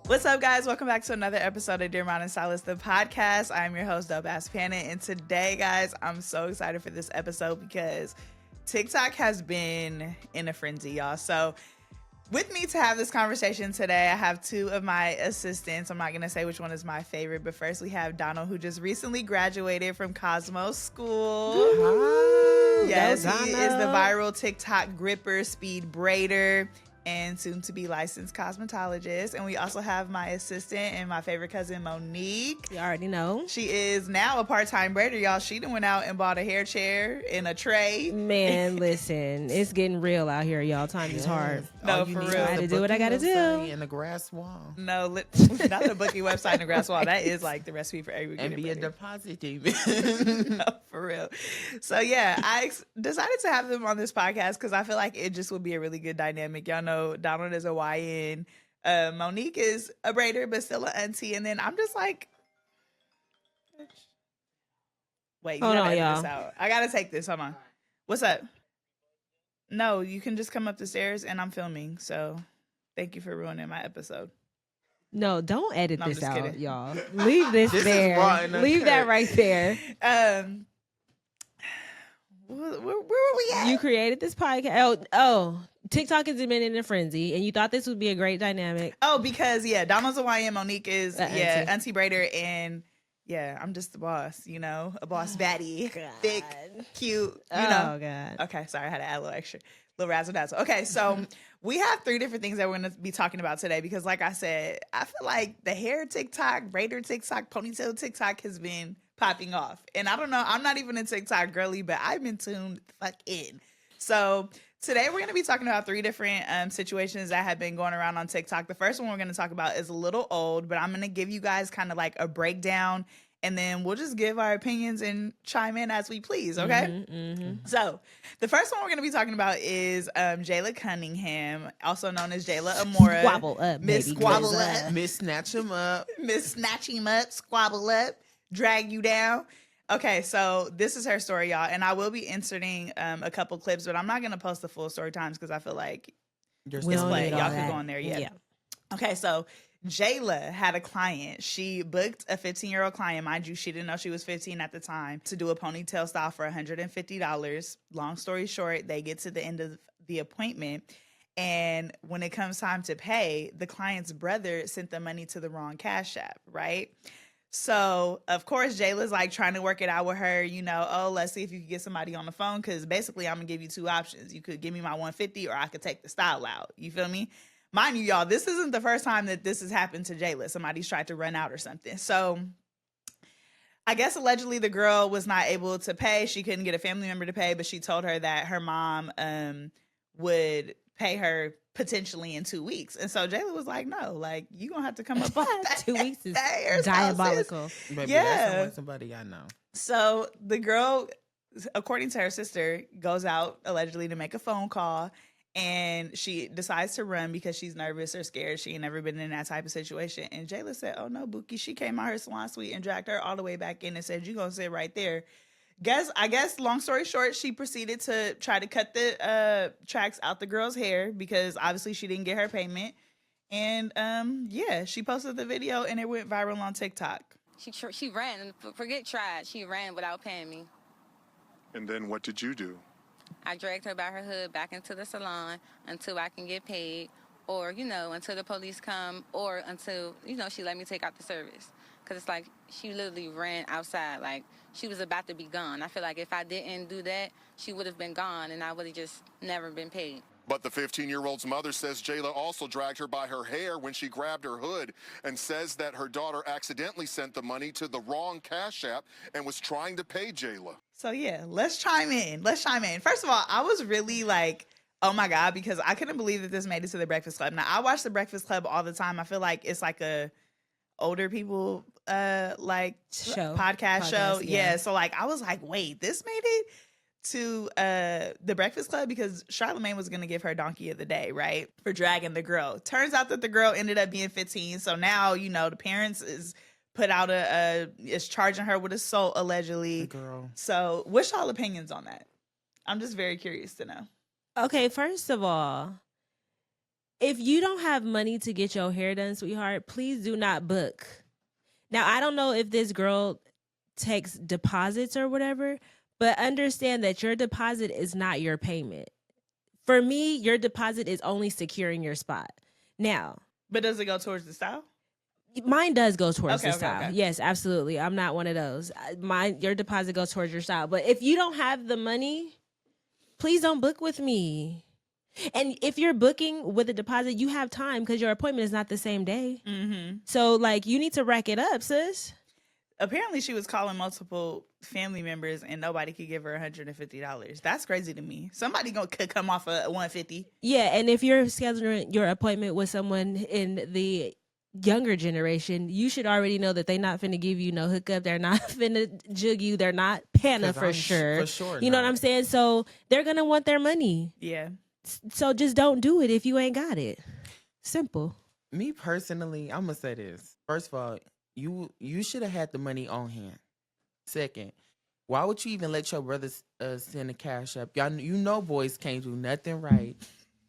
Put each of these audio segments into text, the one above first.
What's up, guys? Welcome back to another episode of Dear Modern Stylists, the podcast. I'm your host, DOPEaxxPANA, and today, guys, I'm so excited for this episode because TikTok has been in a frenzy, y'all. So with me to have this conversation today, I have two of my assistants. I'm not going to say which one is my favorite, but first we have Donald, who just recently graduated from Cosmos School. Hi. Yes, he is the viral TikTok gripper, speed braider, and soon to be licensed cosmetologist. And we also have my assistant and my favorite cousin, Monique. You already know. She is now a part-time braider, y'all. She done went out and bought a hair chair and a tray. Man, listen, it's getting real out here, y'all. Time is hard. No, for real. I gotta do what I gotta do. And the grass wall. No, not the booking website and the grass wall. That is like the recipe for every And be a deposit demon. No, for real. So yeah, I decided to have them on this podcast because I feel like it just would be a really good dynamic. Y'all know Donald is a YN. Monique is a braider, but still an auntie. And then I'm just like, wait, you gotta edit this out. I gotta take this. Hold on. What's up? No, you can just come up the stairs and I'm filming. So thank you for ruining my episode. No, don't edit No, this out, kidding. y'all. Leave this there. Leave that right there. Where were we at? You created this podcast. Oh, TikTok has been in a frenzy, and you thought this would be a great dynamic. Oh, because Donald's a YN, Monique is auntie. auntie braider, and I'm just the boss, a boss baddie, thick, cute, Oh God. Okay, sorry, I had to add a little extra, little razzle dazzle. Okay, so we have three different things that we're going to be talking about today because, like I said, I feel like the hair TikTok, braider TikTok, ponytail TikTok has been popping off, and I don't know, I'm not even a TikTok girly, but I've been tuned the fuck in. So today we're going to be talking about three different situations that have been going around on TikTok. The first one we're going to talk about is a little old, but I'm going to give you guys kind of like a breakdown, and then we'll just give our opinions and chime in as we please, okay? So the first one we're going to be talking about is Jayla Cunningham, also known as Jayla Amore. Squabble up, Miss baby. Squabble Up. Miss Snatch him up. Miss Snatch him up, squabble up, drag you down. Okay, so this is her story, y'all, and I will be inserting a couple clips, but I'm not going to post the full story times because I feel like it's play. Y'all can go on there, yeah. Okay, so Jayla had a client. She booked a 15-year-old client. Mind you, she didn't know she was 15 at the time, to do a ponytail style for $150. Long story short, they get to the end of the appointment, and when it comes time to pay, the client's brother sent the money to the wrong Cash App, right? So, of course, Jayla's like trying to work it out with her, let's see if you can get somebody on the phone because basically I'm going to give you two options. You could give me my $150 or I could take the style out. You feel me? Mind you, y'all, this isn't the first time that this has happened to Jayla. Somebody's tried to run out or something. So, I guess allegedly the girl was not able to pay. She couldn't get a family member to pay, but she told her that her mom would pay her potentially in 2 weeks. And so Jayla was like, no, like, you gonna have to come up on that. 2 weeks is diabolical. Baby, Yeah. that sounds like somebody I know. So the girl, according to her sister, goes out allegedly to make a phone call, and she decides to run because she's nervous or scared. She ain't never been in that type of situation. And Jayla said, oh no, Bookie. She came out her salon suite and dragged her all the way back in and said, you gonna sit right there. I guess, long story short, she proceeded to try to cut the tracks out the girl's hair because obviously she didn't get her payment. And she posted the video and it went viral on TikTok. She ran, forget tried, she ran without paying me. And then what did you do? I dragged her by her hood back into the salon until I can get paid, or, until the police come, or until, she let me take out the service. Because it's like she literally ran outside, like she was about to be gone. I feel like if I didn't do that, she would have been gone and I would have just never been paid. But the 15-year-old's mother says Jayla also dragged her by her hair when she grabbed her hood and says that her daughter accidentally sent the money to the wrong Cash App and was trying to pay Jayla. So let's chime in. First of all, I was really like, oh my God, because I couldn't believe that this made it to the Breakfast Club. Now, I watch the Breakfast Club all the time. I feel like it's like a older people podcast show. Yeah. So like I was like, wait, this made it to the Breakfast Club because Charlamagne was gonna give her Donkey of the Day, right? For dragging the girl. Turns out that the girl ended up being 15. So now, the parents is put out is charging her with assault allegedly. The girl. So what's y'all opinions on that? I'm just very curious to know. Okay, first of all, if you don't have money to get your hair done, sweetheart, please do not book. Now, I don't know if this girl takes deposits or whatever, but understand that your deposit is not your payment. For me, your deposit is only securing your spot. Now, But does it go towards the style? mine does go towards Okay, the okay, style. okay. Yes, absolutely. I'm not one of those. Your deposit goes towards your style. But if you don't have the money, please don't book with me. And if you're booking with a deposit, you have time because your appointment is not the same day. Mm-hmm. So, like, you need to rack it up, sis. Apparently, she was calling multiple family members and nobody could give her $150. That's crazy to me. Somebody could come off a $150. Yeah, and if you're scheduling your appointment with someone in the younger generation, you should already know that they're not finna give you no hookup. They're not finna jug you. They're not PANA 'Cause for I'm sure. for sure You know what not. I'm saying? So they're gonna want their money. Yeah. So just don't do it if you ain't got it. Simple. Me personally, I'm gonna say this. First of all, you should have had the money on hand. Second, why would you even let your brothers send a cash up? Y'all, you know, boys can't do nothing right.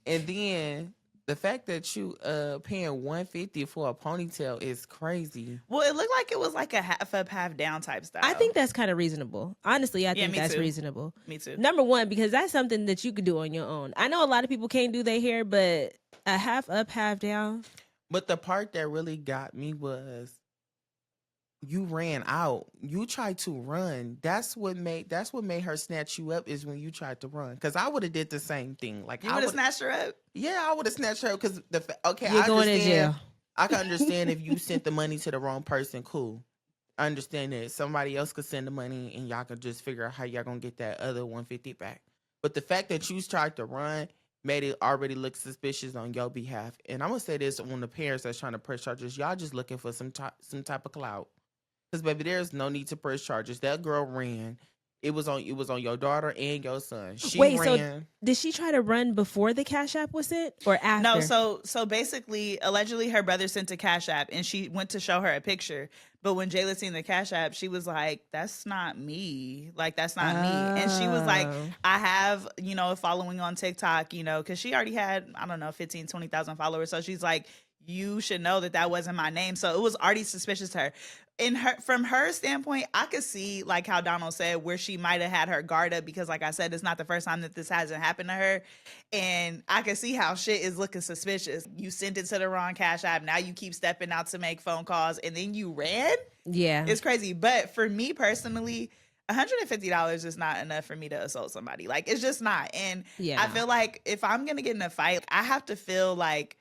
And then the fact that you paying $150 for a ponytail is crazy. Well, it looked like it was like a half up, half down type style. I think that's kind of reasonable. Honestly, I think me that's too. reasonable. Me too. Number one, because that's something that you could do on your own. I know a lot of people can't do their hair, but a half up, half down. But the part that really got me was you ran out. You tried to run. That's what made her snatch you up, is when you tried to run. Because I would have did the same thing. Like You I would have would, snatched her up? yeah, I would have snatched her. Because You're I going to jail. understand. I can understand if you sent the money to the wrong person. Cool, I understand that somebody else could send the money and y'all could just figure out how y'all gonna get that other $150 back. But the fact that you tried to run made it already look suspicious on your behalf. And I'm gonna say this on the parents that's trying to press charges: y'all just looking for some type of clout. Because baby, there's no need to press charges. That girl ran. It was on your daughter and your son. She Wait, ran. so did she try to run before the Cash App was sent or after? No, so basically, allegedly, her brother sent a Cash App and she went to show her a picture. But when Jayla seen the Cash App, she was like, "That's not me. Like, that's not me." And she was like, Oh. "I have, a following on TikTok, because she already had, I don't know, 15, 20,000 followers. So she's like, you should know that wasn't my name." So it was already suspicious to her. From her standpoint, I could see, like how Donald said, where she might have had her guard up because, like I said, it's not the first time that this hasn't happened to her. And I can see how shit is looking suspicious. You sent it to the wrong Cash App. Now you keep stepping out to make phone calls and then you ran? Yeah. It's crazy. But for me personally, $150 is not enough for me to assault somebody. Like, it's just not. And Yeah, I no. feel like if I'm going to get in a fight, I have to feel like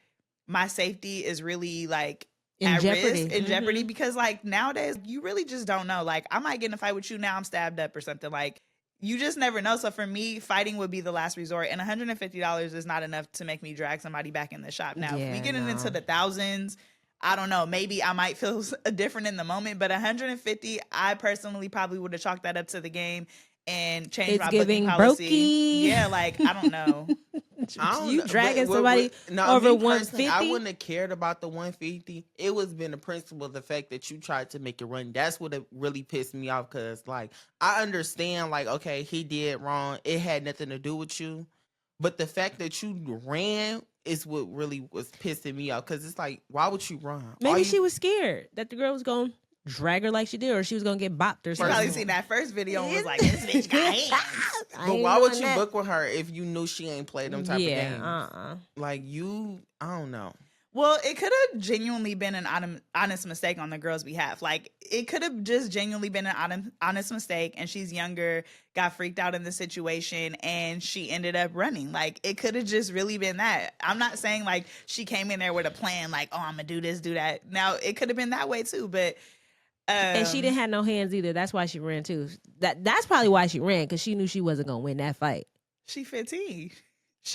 my safety is really like In at jeopardy. risk, in jeopardy, Mhm. because like nowadays you really just don't know. Like, I might get in a fight with you, now I'm stabbed up or something. Like, you just never know. So for me, fighting would be the last resort, and $150 is not enough to make me drag somebody back in the shop. Now, if Yeah, we get no. into the thousands, I don't know, maybe I might feel different in the moment, but 150, I personally probably would have chalked that up to the game and changed It's my giving booking policy. brokey. Yeah, like, I don't know. I don't You know, dragging but- somebody no, over me personally, 150? I wouldn't have cared about the 150. It was been the principle, the fact that you tried to make it run. That's what it really pissed me off. Because like, I understand, like, okay, he did wrong. It had nothing to do with you. But the fact that you ran is what really was pissing me off. Because it's like, why would you run? Maybe she was scared that the girl was going to drag her like she did, or she was going to get bopped or She probably something. seen that first video and was like, this bitch got hands. I But ain't why would doing you that. book with her if you knew she ain't played them type of games? Uh-uh. Like, I don't know. Well, it could have genuinely been an honest mistake on the girl's behalf. Like, it could have just genuinely been an honest mistake, and she's younger, got freaked out in the situation, and she ended up running. Like, it could have just really been that. I'm not saying, like, she came in there with a plan, like, oh, I'm going to do this, do that. Now, it could have been that way, too, but... And she didn't have no hands either. That's why she ran, too. That's probably why she ran, because she knew she wasn't going to win that fight. She 15.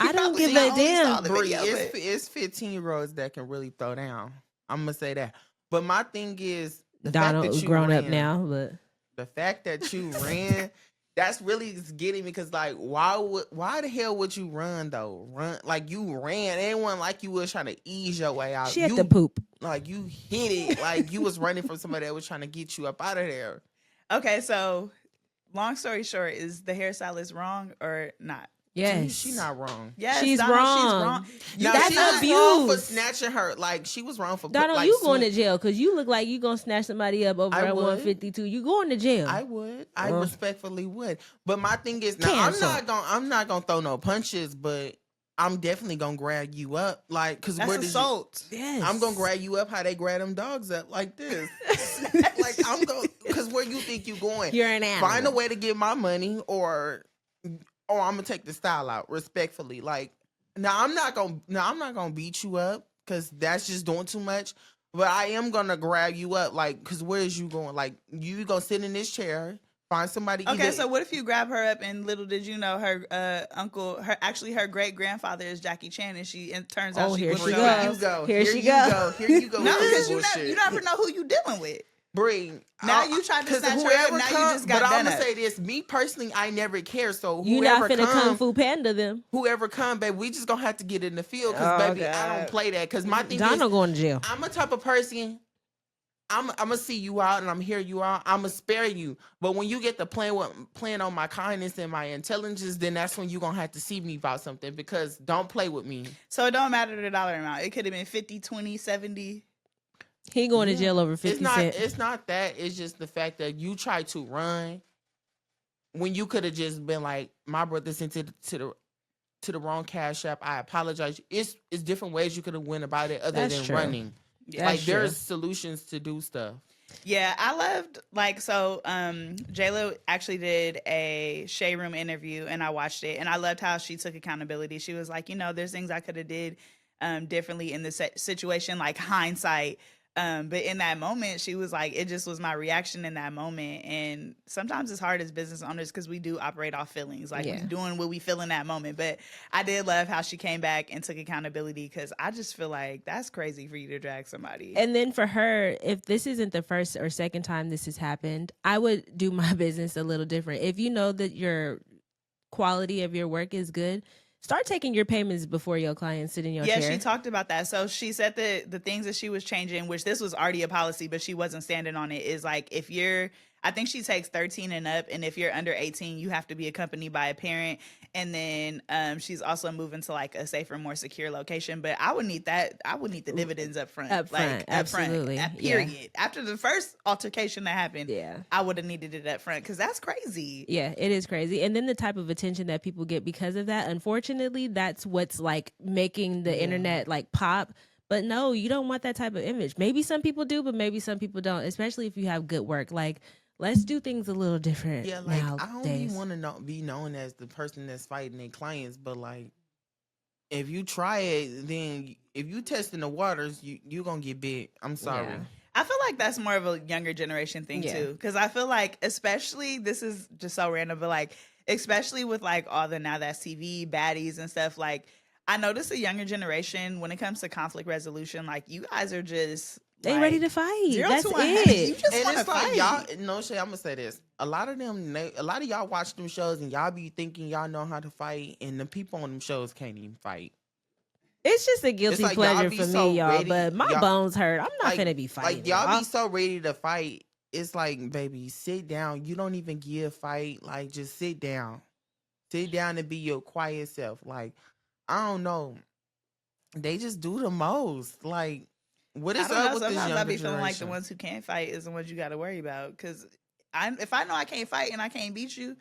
I don't probably give not a only damn. saw the Bree, video, but- it's 15-year-olds that can really throw down. I'm gonna say that. But my thing is, the Donald fact that was you grown up ran, now, but the fact that you ran, that's really getting me. Because like, why the hell would you run though? Run like you ran. It wasn't like you was trying to ease your way out. she had you, to poop. Like you hit it. Like you was running from somebody that was trying to get you up out of there. Okay, so long story short, is the hairstylist wrong or not? Yes. She not wrong. Yes, She's Donald, wrong. She's wrong. No, That's she was wrong for abuse. snatching her. Like, she was wrong for Donald, like, you going to jail because you look like you gonna snatch somebody up over I at would. 152. You going to jail? I would. I respectfully would. But my thing is, now Cancel. I'm not gonna throw no punches, but I'm definitely gonna grab you up, like, because That's where did assault. Yes. I'm gonna grab you up how they grab them dogs up, like this. Like, I'm going, because where you think you going? You're an animal. Find a way to get my money, or I'm gonna take the style out respectfully. Like, I'm not gonna beat you up because that's just doing too much. But I am gonna grab you up, like, because where is you going? Like, you gonna sit in this chair, find somebody. Okay, so what if you grab her up and little did you know her her great grandfather is Jackie Chan, and it turns out she here was she your goes. ass. Here you go. Here Here she you go. go. Here you go. No, with this because you bullshit. never know who you dealing with. Bring Now you tried to 'cause snatch her whoever up, now you come- just got But I'm done gonna up. say this: me personally, I never care. So You not whoever finna Kung come, Fu Panda them. whoever come, baby, we just gonna have to get in the field because, Oh, baby, I God. don't play that. Because my thing Donald is, going to jail. I'm a type of person. I'm gonna see you out and I'm hear you out. I'm gonna spare you. But when you get to playing on my kindness and my intelligence, then that's when you gonna have to see me about something. Because don't play with me. So it don't matter the dollar amount. It could have been 50, 20, 70. He going to jail over 50 cents. It's not that. It's just the fact that you try to run when you could have just been like, my brother sent it to the wrong cash app. I apologize. It's different ways you could have went about it other That's than true. running. Yeah. Like, That's true. there's solutions to do stuff. Yeah, I loved Jayla actually did a Shade Room interview and I watched it and I loved how she took accountability. She was like, there's things I could have did differently in this situation, like hindsight. But in that moment, she was like, it just was my reaction in that moment. And sometimes it's hard as business owners because we do operate off feelings, like we doing what we feel in that moment. But I did love how she came back and took accountability because I just feel like that's crazy for you to drag somebody. And then for her, if this isn't the first or second time this has happened, I would do my business a little different. If you know that your quality of your work is good, start taking your payments before your clients sit in your chair. Yeah, she talked about that. So she said that the things that she was changing, which this was already a policy, but she wasn't standing on it, is like if you're, I think she takes 13 and up, and if you're under 18, you have to be accompanied by a parent. And then she's also moving to like a safer, more secure location. But I would need that. I would need the dividends up front. Absolutely. Period. Yeah. After the first altercation that happened, yeah, I would have needed it up front because that's crazy. Yeah, it is crazy. And then the type of attention that people get because of that, unfortunately, that's what's like making the internet like pop. But no, you don't want that type of image. Maybe some people do, but maybe some people don't, especially if you have good work. Like, let's do things a little different. Yeah, like, nowadays. I don't even want to be known as the person that's fighting their clients, but like, if you try it, then if you testing the waters, you gonna get bit. I'm sorry. Yeah. I feel like that's more of a younger generation thing too, because I feel like, especially, this is just so random, but like, especially with like all the Now That's TV baddies and stuff, like, I notice the younger generation when it comes to conflict resolution, like, you guys are just they like, ready to fight. 0 That's to 100. it. You just And want to it's like, fight. y'all, no shit, I'm gonna say this. A lot of y'all watch them shows and y'all be thinking y'all know how to fight, and the people on them shows can't even fight. It's just a guilty It's like, y'all pleasure be for so me, y'all. ready- But my y'all- bones hurt. I'm not like- finna be fighting. Like, y'all be so ready to fight. It's like, baby, sit down. You don't even give fight. Like, just sit down. Sit down and be your quiet self. Like, I don't know. They just do the most. Like, what is I don't up know. with this Sometimes younger I be feeling like the generation? ones who can't fight is the ones you got to worry about. Because if I know I can't fight and I can't beat you,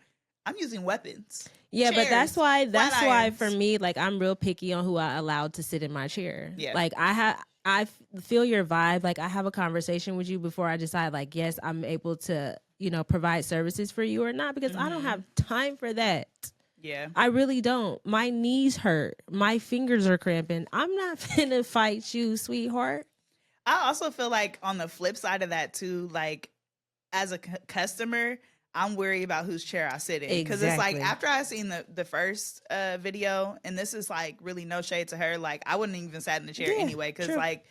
I'm using weapons. Yeah, but that's Chairs, why flat irons. for me, like, I'm real picky on who I allowed to sit in my chair. Yeah. Like, I feel your vibe. Like, I have a conversation with you before I decide, like, yes, I'm able to, provide services for you or not, because I don't have time for that. Yeah. I really don't. My knees hurt. My fingers are cramping. I'm not finna fight you, sweetheart. I also feel like on the flip side of that too, like, as a customer, I'm worried about whose chair I sit in. Because it's like, Exactly. after I seen the first video, and this is like really no shade to her, like, I wouldn't even sat in the chair Yeah, anyway. Because true. like,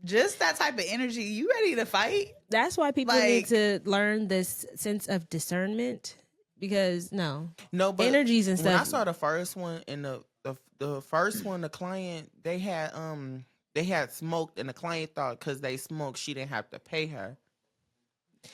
just that type of energy, you ready to fight? That's why people Like- need to learn this sense of discernment, because No, but energies and when I stuff. saw the first one and the first one, the client, they had smoked, and the client thought because they smoked she didn't have to pay her.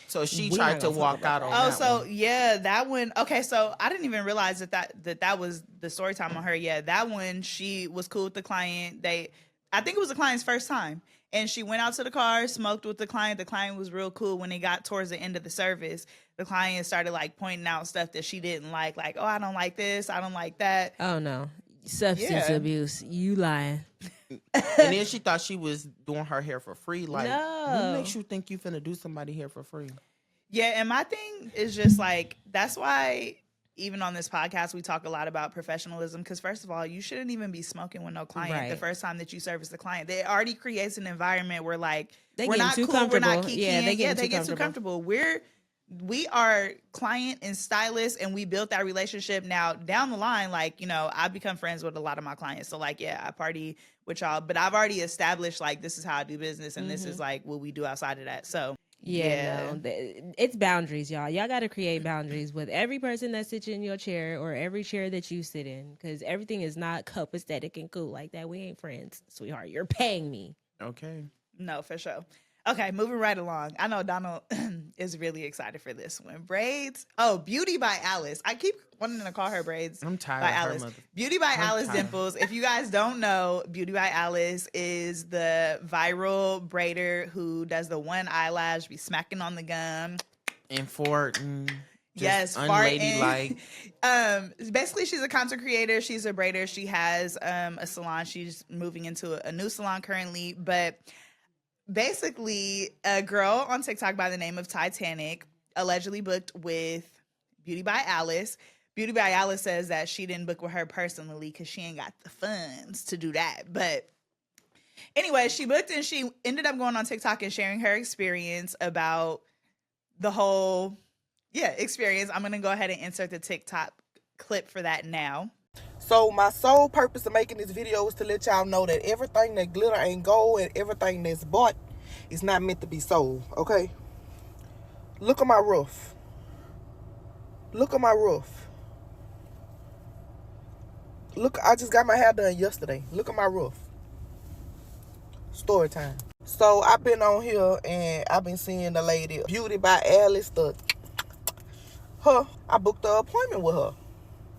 So she We tried not to gonna talk walk about out on Oh, that so one. yeah, that one. Okay, so I didn't even realize that was the story time on her. Yeah, that one, she was cool with the client. I think it was the client's first time, and she went out to the car, smoked with the client. The client was real cool. When they got towards the end of the service, the client started like pointing out stuff that she didn't like, oh, I don't like this, I don't like that. Oh no, substance Yeah. abuse. You lying? And then she thought she was doing her hair for free. Like, what No. makes you think you finna do somebody hair for free? Yeah, and my thing is just like, that's why even on this podcast we talk a lot about professionalism, because first of all, you shouldn't even be smoking with no client the Right. first time that you service the client. It already creates an environment where like They we're getting not too cool, we're not comfortable. kikiing. Yeah, they They getting get too too comfortable. We are client and stylist, and we built that relationship. Now down the line, like, I've become friends with a lot of my clients, so like, yeah, I party with y'all, but I've already established like this is how I do business, and this is like what we do outside of that. So Yeah, no, it's boundaries, y'all. Y'all got to create boundaries with every person that sits in your chair or every chair that you sit in, because everything is not copacetic and cool like that. We ain't friends, sweetheart. You're paying me. Okay. No, for sure. Okay, moving right along. I know Donald is really excited for this one. Braids. Oh, Beauty by Alice. I keep wanting to call her Braids. I'm tired by of her Alice. mother. Beauty by I'm Alice tired. Dimples. If you guys don't know, Beauty by Alice is the viral braider who does the one eyelash, be smacking on the gum. And Fortin. Yes, unladylike. Basically, she's a content creator. She's a braider. She has a salon. She's moving into a new salon currently, but basically, a girl on TikTok by the name of Titanic allegedly booked with Beauty by Alice. Beauty by Alice says that she didn't book with her personally because she ain't got the funds to do that. But anyway, she booked and she ended up going on TikTok and sharing her experience about the whole experience. I'm going to go ahead and insert the TikTok clip for that now. So my sole purpose of making this video is to let y'all know that everything that glitter ain't gold and everything that's bought is not meant to be sold, okay? Look at my roof. Look at my roof. Look, I just got my hair done yesterday. Look at my roof. Story time. So I've been on here and I've been seeing the lady, Beauty by Alice, I booked an appointment with her,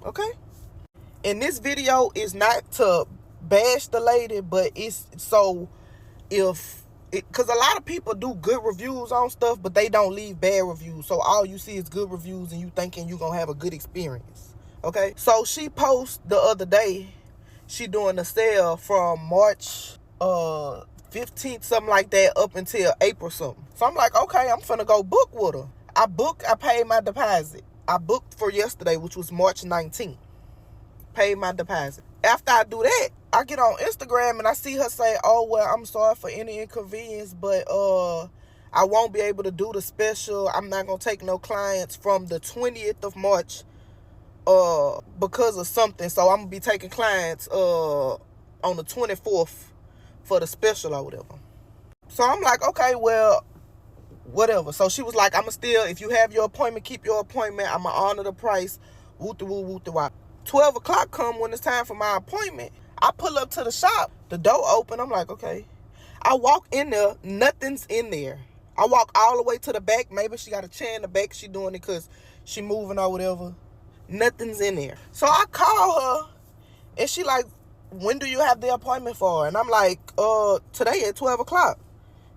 okay? And this video is not to bash the lady, but it's so because a lot of people do good reviews on stuff, but they don't leave bad reviews. So all you see is good reviews and you thinking you're going to have a good experience. Okay? So she posted the other day, she doing a sale from March 15th, something like that, up until April something. So I'm like, okay, I'm finna go book with her. I paid my deposit. I booked for yesterday, which was March 19th. Paid my deposit. After I do that, I get on Instagram and I see her say, oh, well, I'm sorry for any inconvenience, but I won't be able to do the special. I'm not going to take no clients from the 20th of March because of something. So I'm going to be taking clients on the 24th for the special or whatever. So I'm like, okay, well, whatever. So she was like, I'm going to still, if you have your appointment, keep your appointment. I'm going to honor the price. Woo-de-woo, woo-de-wop. 12 o'clock come when it's time for my appointment. I pull up to the shop. The door open. I'm like, okay. I walk in there. Nothing's in there. I walk all the way to the back. Maybe she got a chair in the back. She doing it because she moving or whatever. Nothing's in there. So I call her. And she like, when do you have the appointment for? And I'm like, today at 12 o'clock.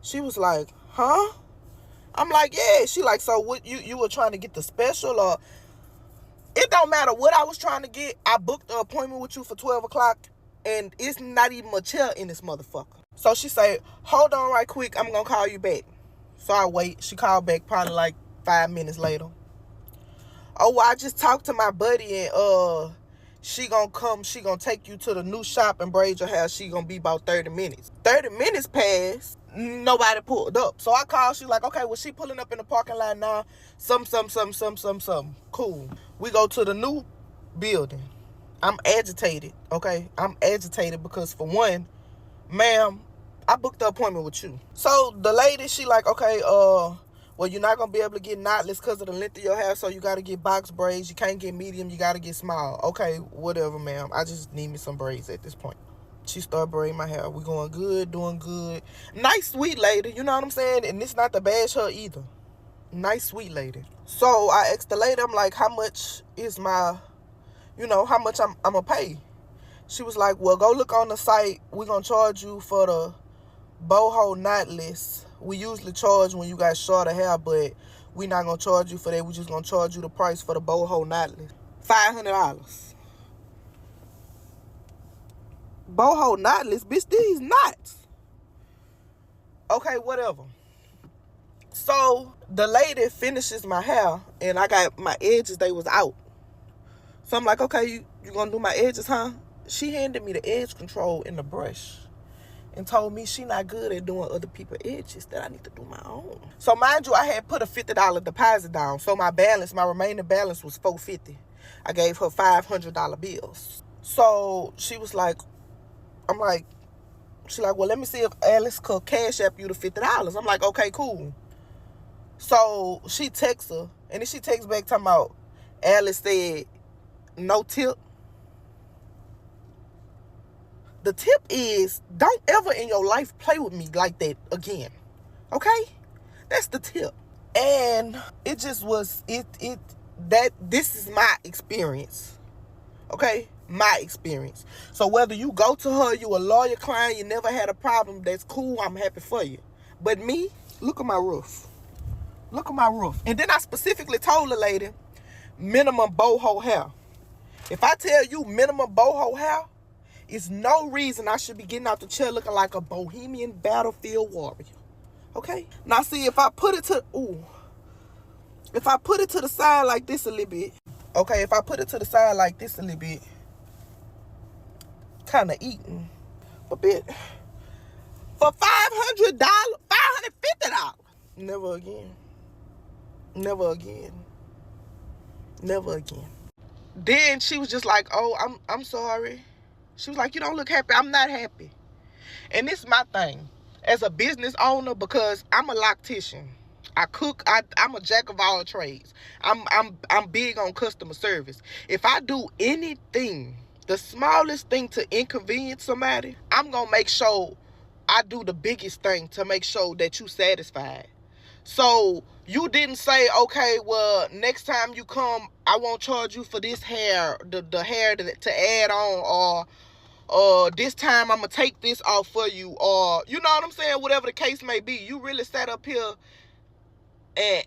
She was like, huh? I'm like, yeah. She like, so what, you were trying to get the special or... It don't matter what I was trying to get. I booked an appointment with you for 12 o'clock, and it's not even a chair in this motherfucker. So she said, hold on right quick. I'm going to call you back. So I wait. She called back probably like 5 minutes later. Oh, well, I just talked to my buddy, and she going to come. She going to take you to the new shop and braid your hair. She going to be about 30 minutes. 30 minutes passed. Nobody pulled up. So I called. She like, okay, well, she pulling up in the parking lot now. Some. Cool. We go to the new building. I'm agitated, okay? I'm agitated because, for one, ma'am, I booked the appointment with you. So the lady, she like, okay, well, you're not going to be able to get knotless because of the length of your hair, so you got to get box braids. You can't get medium. You got to get small. Okay, whatever, ma'am. I just need me some braids at this point. She started braiding my hair. We going good, doing good. Nice, sweet lady, you know what I'm saying? And it's not to bash her either. Nice, sweet lady. So I asked the lady, I'm like, how much is my, how much I'm going to pay? She was like, well, go look on the site. We're going to charge you for the boho knotless. We usually charge when you got shorter hair, but we're not going to charge you for that. We're just going to charge you the price for the boho knotless. $500. Boho knotless? Bitch, these knots. Okay, whatever. So the lady finishes my hair, and I got my edges, they was out. So I'm like, okay, you gonna do my edges, huh? She handed me the edge control and the brush and told me she not good at doing other people's edges, that I need to do my own. So mind you, I had put a $50 deposit down. So my remaining balance was $450. I gave her $500 bills. So she was like, she's like, well, let me see if Alice could cash app you the $50. I'm like, okay, cool. So she texts her, and then she texts back talking about, Alice said, no tip. The tip is, don't ever in your life play with me like that again. Okay? That's the tip. And it just was, this is my experience. Okay? My experience. So whether you go to her, you a lawyer client, you never had a problem, that's cool, I'm happy for you. But me, look at my roof. Look at my roof. And then I specifically told the lady, minimum boho hair. If I tell you minimum boho hair, it's no reason I should be getting out the chair looking like a bohemian battlefield warrior. Okay? Now see, if I put it to the side like this a little bit, okay, if I put it to the side like this a little bit, kind of eating a bit, for $500, $550, never again. Never again. Never again. Then she was just like, oh, I'm sorry. She was like, you don't look happy. I'm not happy. And this is my thing as a business owner, because I'm a loctician. I cook. I'm a jack of all trades. I'm big on customer service. If I do anything, the smallest thing to inconvenience somebody, I'm gonna make sure I do the biggest thing to make sure that you satisfied. So you didn't say, okay, well, next time you come, I won't charge you for this hair, the hair to add on, or this time I'm going to take this off for you, or, you know what I'm saying, whatever the case may be. You really sat up here and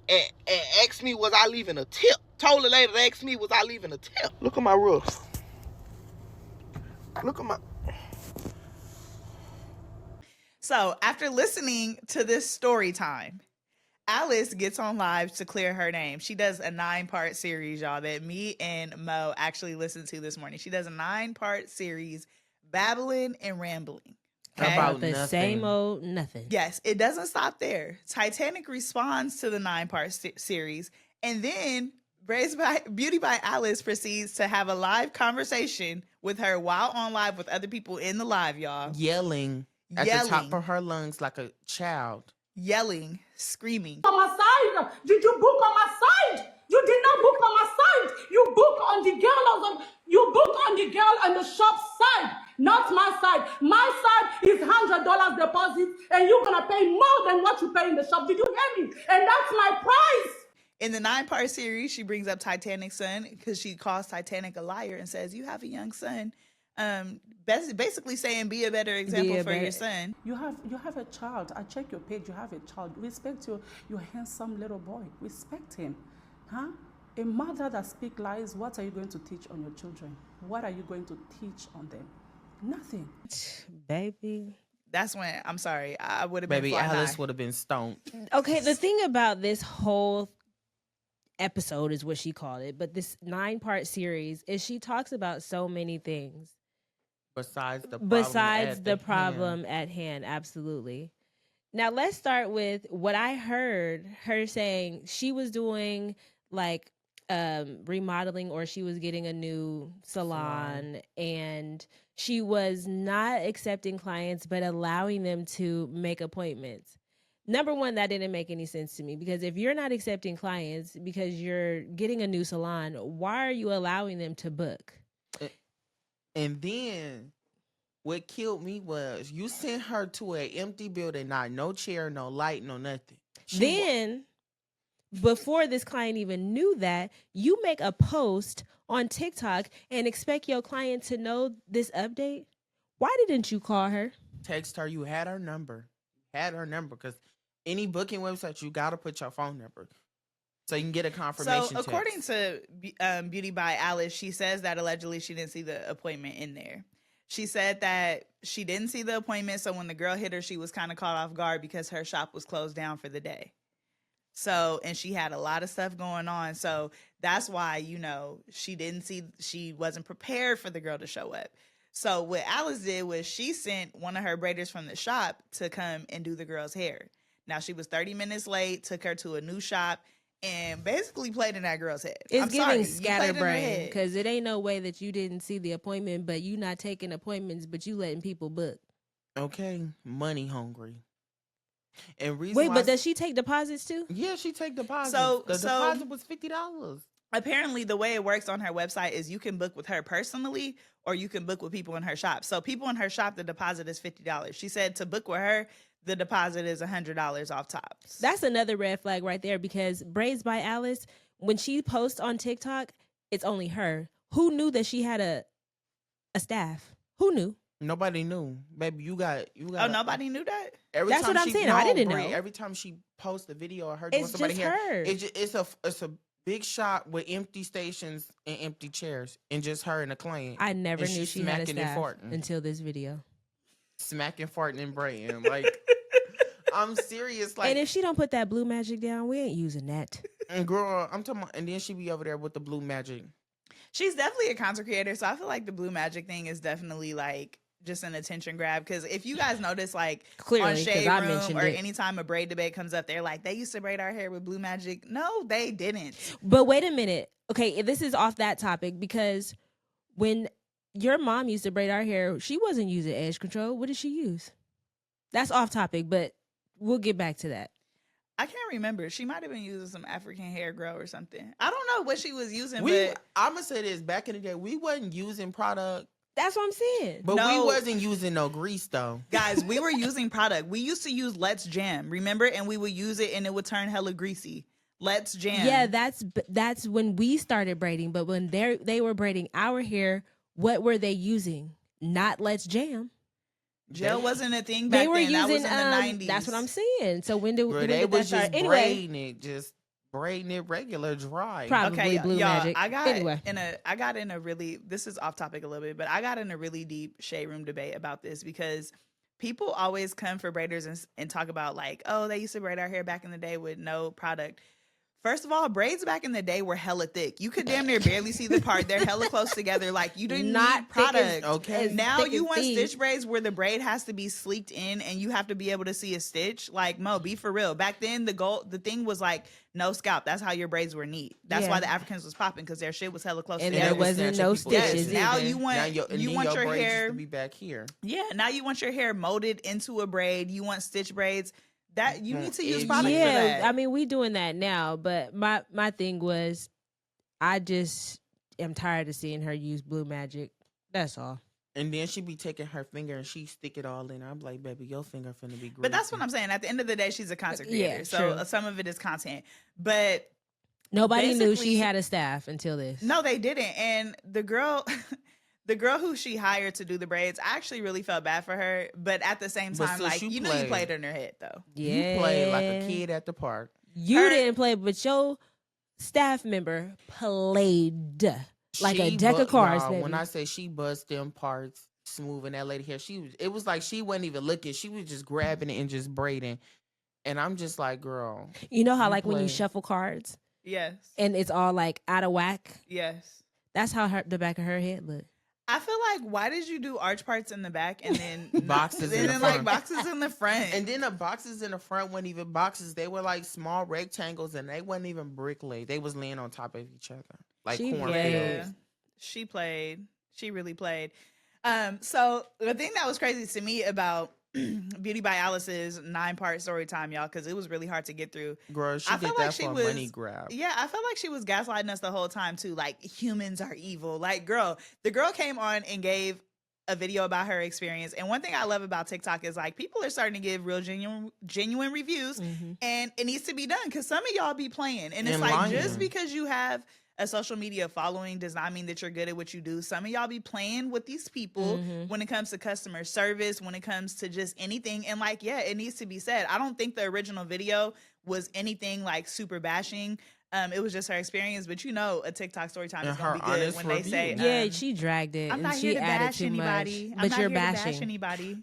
asked me, was I leaving a tip? Told the lady to ask me, was I leaving a tip? Look at my roof. Look at my... So after listening to this story time, Alice gets on live to clear her name. She does a 9-part series, y'all, that me and Mo actually listened to this morning. She does a 9-part series, babbling and rambling. Okay? About the nothing. same old nothing. Yes, it doesn't stop there. Titanic responds to the 9-part series, and then Beauty by Alice proceeds to have a live conversation with her while on live with other people in the live, y'all. Yelling at the top of her lungs like a child. Yelling, screaming. On my side, did you book on my side? You did not book on my side. You book on the girl on the shop side, not my side. My side is $100 deposit, and you're gonna pay more than what you pay in the shop. Did you hear me? And that's my price. In the 9-part series, she brings up Titanic's son because she calls Titanic a liar and says, you have a young son. Basically saying be a better example for your son. You have a child. I check your page. You have a child. Respect your handsome little boy. Respect him. Huh? A mother that speaks lies, what are you going to teach on your children? What are you going to teach on them? Nothing. Baby. That's when, I'm sorry, I would have been Baby Alice would have been stoned. Okay, the thing about this whole episode is what she called it, but this 9-part series is she talks about so many things. Besides the problem at hand, absolutely. Now let's start with what I heard her saying. She was doing like remodeling, or she was getting a new salon, and she was not accepting clients but allowing them to make appointments. Number one, that didn't make any sense to me, because if you're not accepting clients because you're getting a new salon, why are you allowing them to book? And then what killed me was you sent her to an empty building, not no chair, no light, no nothing. before this client even knew that, you make a post on TikTok and expect your client to know this update? Why didn't you call her? Text her. You had her number. Because any booking website, you got to put your phone number so you can get a confirmation. So according text. to Beauty by Alice, she says that allegedly she didn't see the appointment in there. She said that she didn't see the appointment, so when the girl hit her, she was kind of caught off guard because her shop was closed down for the day. So, and she had a lot of stuff going on. So that's why, you know, she wasn't prepared for the girl to show up. So what Alice did was she sent one of her braiders from the shop to come and do the girl's hair. Now she was 30 minutes late, took her to a new shop, and basically played in that girl's head. It's I'm giving sorry, scatterbrain because it ain't no way that you didn't see the appointment, but you not taking appointments, but you letting people book. Okay, money hungry. And reason Wait, why but does she take deposits too? Yeah, she take deposits. So- the so- deposit was $50. Apparently the way it works on her website is you can book with her personally or you can book with people in her shop. So people in her shop, the deposit is $50. She said to book with her, the deposit is $100 off top. That's another red flag right there because Braids by Alice, when she posts on TikTok, it's only her. Who knew that she had a staff? Who knew? Nobody knew, baby. You got. Oh, nobody knew that? Every That's time what I'm she- saying. I didn't Bree, know. Every time she posts a video of her doing It's somebody just hair, her. it's a big shot with empty stations and empty chairs, and just her and a client. I never And knew she's she had a smacking and staff farting. until this video. Smacking, farting, and braying. Like, I'm serious. Like, And if she don't put that blue magic down, we ain't using that. and girl, I'm talking about, and then she be over there with the blue magic. She's definitely a content creator, so I feel like the blue magic thing is definitely like just an attention grab. Because if you guys notice, like Clearly, on 'cause Shade I Room mentioned or it. anytime a braid debate comes up, they're like, they used to braid our hair with blue magic. No, they didn't. But wait a minute. Okay, this is off that topic because when your mom used to braid our hair, she wasn't using edge control. What did she use? That's off topic, but we'll get back to that. I can't remember. She might have been using some African hair grow or something. I don't know what she was using, but I'm gonna say this: back in the day, we wasn't using product, That's what I'm saying. but we No. wasn't using no grease though. guys, we were using product. We used to use Let's Jam, remember? And we would use it and it would turn hella greasy. Let's Jam. Yeah, that's when we started braiding. But when they were braiding our hair, what were they using? Not Let's Jam. Gel wasn't a thing back They were then. That using was in the 90s. That's what I'm saying. So when did, Girl, when they did that was start? just Anyway, braiding it regular dry. Probably Okay, blue y'all, magic. I got Anyway. in a really, this is off topic a little bit, but I got in a really deep shade room debate about this because people always come for braiders and talk about like, oh, they used to braid our hair back in the day with no product. First of all, braids back in the day were hella thick. You could damn near barely see the part. They're hella close together. Like you didn't Not need thick as- product. Okay. Now thick you as want thieves. stitch braids where the braid has to be sleeked in and you have to be able to see a stitch. Like Mo, be for real. Back then the thing was like no scalp. That's how your braids were neat. That's Yeah. why the Africans was popping because their shit was hella close And together. there wasn't no stitches Now either. you want you want your braids hair used to be back here. yeah, now you want your hair molded into a braid. You want stitch braids. That you need to use Yeah, product for that. I mean, we doing that now, but my thing was, I just am tired of seeing her use blue magic. That's all. And then she be taking her finger and she stick it all in. I'm like, baby, your finger finna be greasy. But that's what I'm saying. At the end of the day, she's a content Yeah, creator. So true. some of it is content. But Nobody knew Basically- she had a staff until this. no, they didn't. And the girl the girl who she hired to do the braids, I actually really felt bad for her. But at the same But time, sis, like you you know you played. played in her head though. Yeah, You played like a kid at the park. You Her- didn't play, but your staff member played like a She deck of cards, nah, baby. When I say she bust them parts, smoothing that lady hair, it was like she wasn't even looking. She was just grabbing it and just braiding. And I'm just like, girl. You know how You like when you played. shuffle cards Yes. and it's all like out of whack. Yes. That's how the back of her head looked. I feel like why did you do arch parts in the back and then Boxes in and the then like front. boxes in the front? And then the boxes in the front weren't even boxes. They were like small rectangles and they wasn't even brick laid. They was laying on top of each other. Like She cornfields. Yeah, she played. She really played. So the thing that was crazy to me about Beauty by Alice's 9-part story time, y'all, because it was really hard to get through. Girl, she I did felt that like she for was- a money grab. Yeah, I felt like she was gaslighting us the whole time too. Like humans are evil. Like, girl, the girl came on and gave a video about her experience. And one thing I love about TikTok is like people are starting to give real genuine reviews, and it needs to be done because some of y'all be playing. And it's like just because you have a social media following does not mean that you're good at what you do. Some of y'all be playing with these people when it comes to customer service, when it comes to just anything. And like, yeah, it needs to be said. I don't think the original video was anything like super bashing. It was just her experience, but you know, a TikTok story time is gonna be good when they say, "Yeah, she dragged it." I'm not and here she to added bash too anybody. much, I'm but not you're here bashing to bash anybody.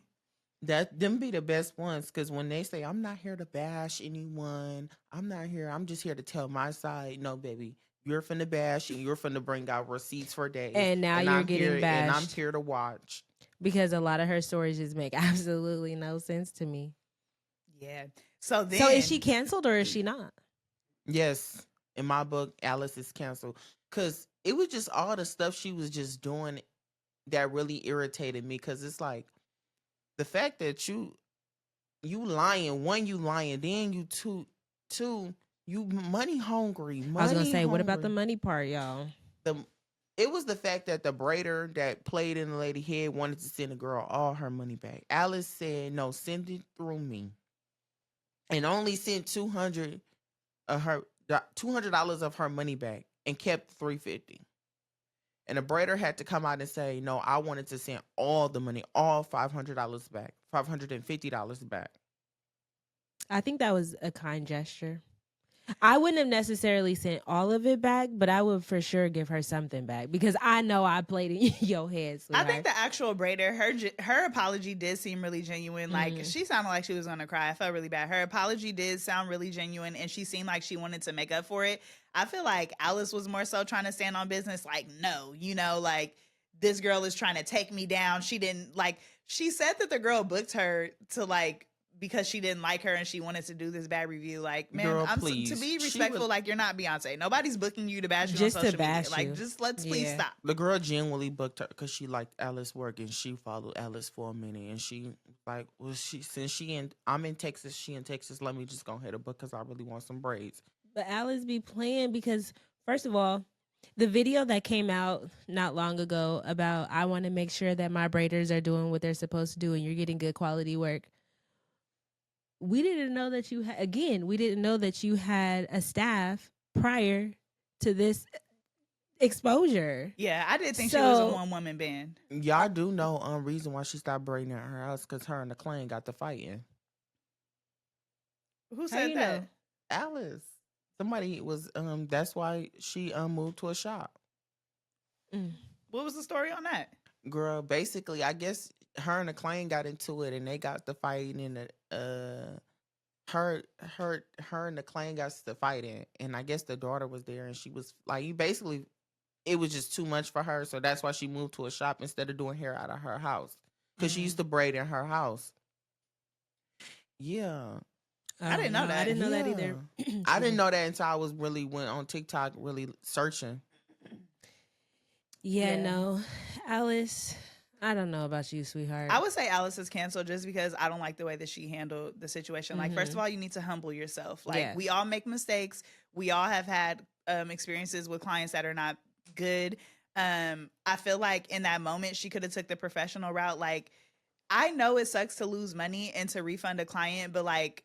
That them be the best ones, because when they say, I'm not here to bash anyone, I'm just here to tell my side. No, baby, you're finna bash and you're finna bring out receipts for days. And now you're I'm getting here, bashed. and I'm here to watch. Because a lot of her stories just make absolutely no sense to me. Yeah. So is she canceled or is she not? Yes. In my book, Alice is canceled. Because it was just all the stuff she was just doing that really irritated me. Because it's like, the fact that you lying, one, you lying, then you two, you money hungry. I was gonna say, what about the money part, y'all? It was the fact that the braider that played in the lady head wanted to send the girl all her money back. Alice said, no, send it through me. And only sent $200 of her money back and kept $350. And the braider had to come out and say, no, I wanted to send all the money, all $500 back, $550 back. I think that was a kind gesture. I wouldn't have necessarily sent all of it back, but I would for sure give her something back because I know I played in your head. I think the actual braider, her apology did seem really genuine. Like she sounded like she was gonna cry. I felt really bad. Her apology did sound really genuine, and she seemed like she wanted to make up for it. I feel like Alice was more so trying to stand on business. Like, no, you know, like this girl is trying to take me down. She didn't like. She said that the girl booked her to like. Because she didn't like her and she wanted to do this bad review. Like, man, girl, to be respectful, like you're not Beyonce. Nobody's booking you to bash you just on social to bash media. you. Like, just let's please stop. The girl genuinely booked her because she liked Alice's work and she followed Alice for a minute. And she like, well, I'm in Texas, she in Texas. Let me just go ahead and book because I really want some braids. But Alice be playing because, first of all, the video that came out not long ago about I want to make sure that my braiders are doing what they're supposed to do and you're getting good quality work. We didn't know that we didn't know that you had a staff prior to this exposure. Yeah, I did think she was a one-woman band. Y'all do know reason why she stopped braiding at her house because her and the clan got to fighting. Who said that? Know? Alice. Somebody was that's why she moved to a shop. What was the story on that? Girl, basically, I guess her and the clan got into it and they got to fighting and her and the clan got to fighting and I guess the daughter was there and she was like it was just too much for her, so that's why she moved to a shop instead of doing hair out of her house because she used to braid in her house. Yeah. I didn't know that. I didn't know that either. I didn't know that until I went on TikTok really searching. Yeah, no. Alice, I don't know about you, sweetheart. I would say Alice is canceled just because I don't like the way that she handled the situation. Like, first of all, you need to humble yourself. Like, we all make mistakes. We all have had experiences with clients that are not good. I feel like in that moment, she could have took the professional route. Like, I know it sucks to lose money and to refund a client, but like,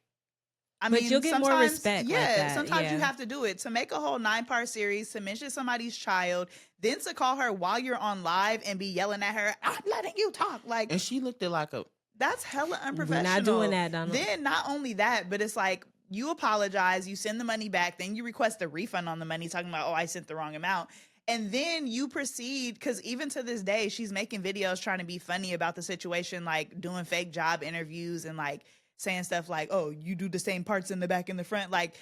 But you'll get more respect. Yeah, like that. Sometimes you have to do it. To make a whole 9-part series, to mention somebody's child, then to call her while you're on live and be yelling at her, I'm letting you talk. Like, and she looked like that's hella unprofessional. We're not doing that, Donald. Then not only that, but it's like you apologize, you send the money back, then you request a refund on the money, talking about, oh, I sent the wrong amount. And then you proceed, because even to this day, she's making videos trying to be funny about the situation, like doing fake job interviews and like saying stuff like, oh, you do the same parts in the back and the front. Like,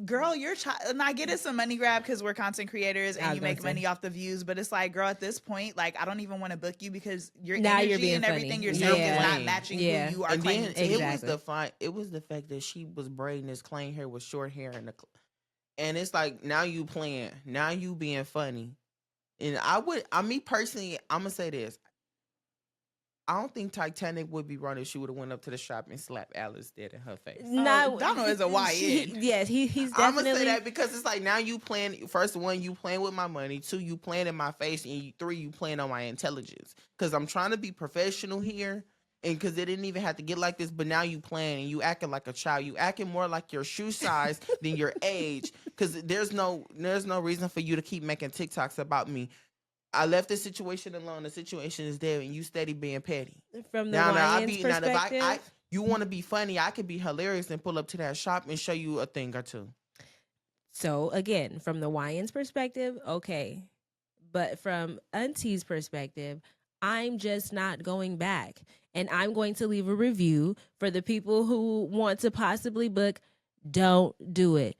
girl, you're and I get it's a money grab because we're content creators and you make money off the views. But it's like, girl, at this point, like, I don't even want to book you because your energy and everything you're saying is not matching who you are claiming to be. It was the fact that she was braiding this clean hair with short hair and it's like, now you playing, now you being funny. And me personally, I'm gonna say this. I don't think Titanic would be running if she would have went up to the shop and slapped Alice dead in her face. Not Donald is a YN. Yes, he's I'm definitely. gonna say that because it's like now you playing. First one, you playing with my money. Two, you playing in my face, and three, you playing on my intelligence. Because I'm trying to be professional here, and because it didn't even have to get like this. But now you playing and you acting like a child. You acting more like your shoe size than your age. Because there's no reason for you to keep making TikToks about me. I left the situation alone. The situation is there, and you steady being petty. From the YN's perspective. If you want to be funny, I could be hilarious and pull up to that shop and show you a thing or two. So again, from the YN's perspective, okay. But from Auntie's perspective, I'm just not going back. And I'm going to leave a review for the people who want to possibly book. Don't do it.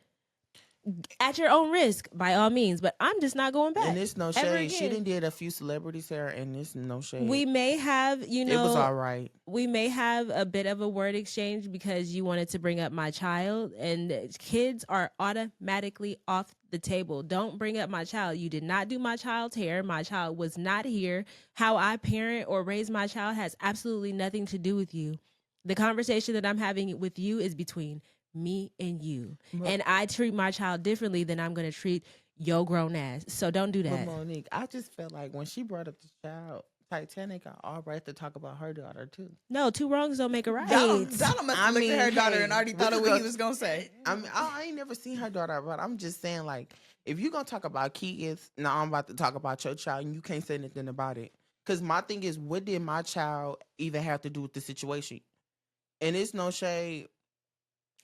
At your own risk, by all means, but I'm just not going back. And it's no shade. She done did a few celebrities here, and it's no shade. We may have, it was all right. We may have a bit of a word exchange because you wanted to bring up my child, and kids are automatically off the table. Don't bring up my child. You did not do my child's hair. My child was not here. How I parent or raise my child has absolutely nothing to do with you. The conversation that I'm having with you is between me and you. And I treat my child differently than I'm going to treat your grown ass. So don't do that. But Monique, I just felt like when she brought up the child, Titanic, I all right to talk about her daughter too. No, two wrongs don't make a right. Donald must have looked at her daughter and already thought of what he was going to say. I ain't never seen her daughter, but I'm just saying, like, if you're going to talk about kids, now I'm about to talk about your child and you can't say anything about it. Because my thing is, what did my child even have to do with the situation? And it's no shade.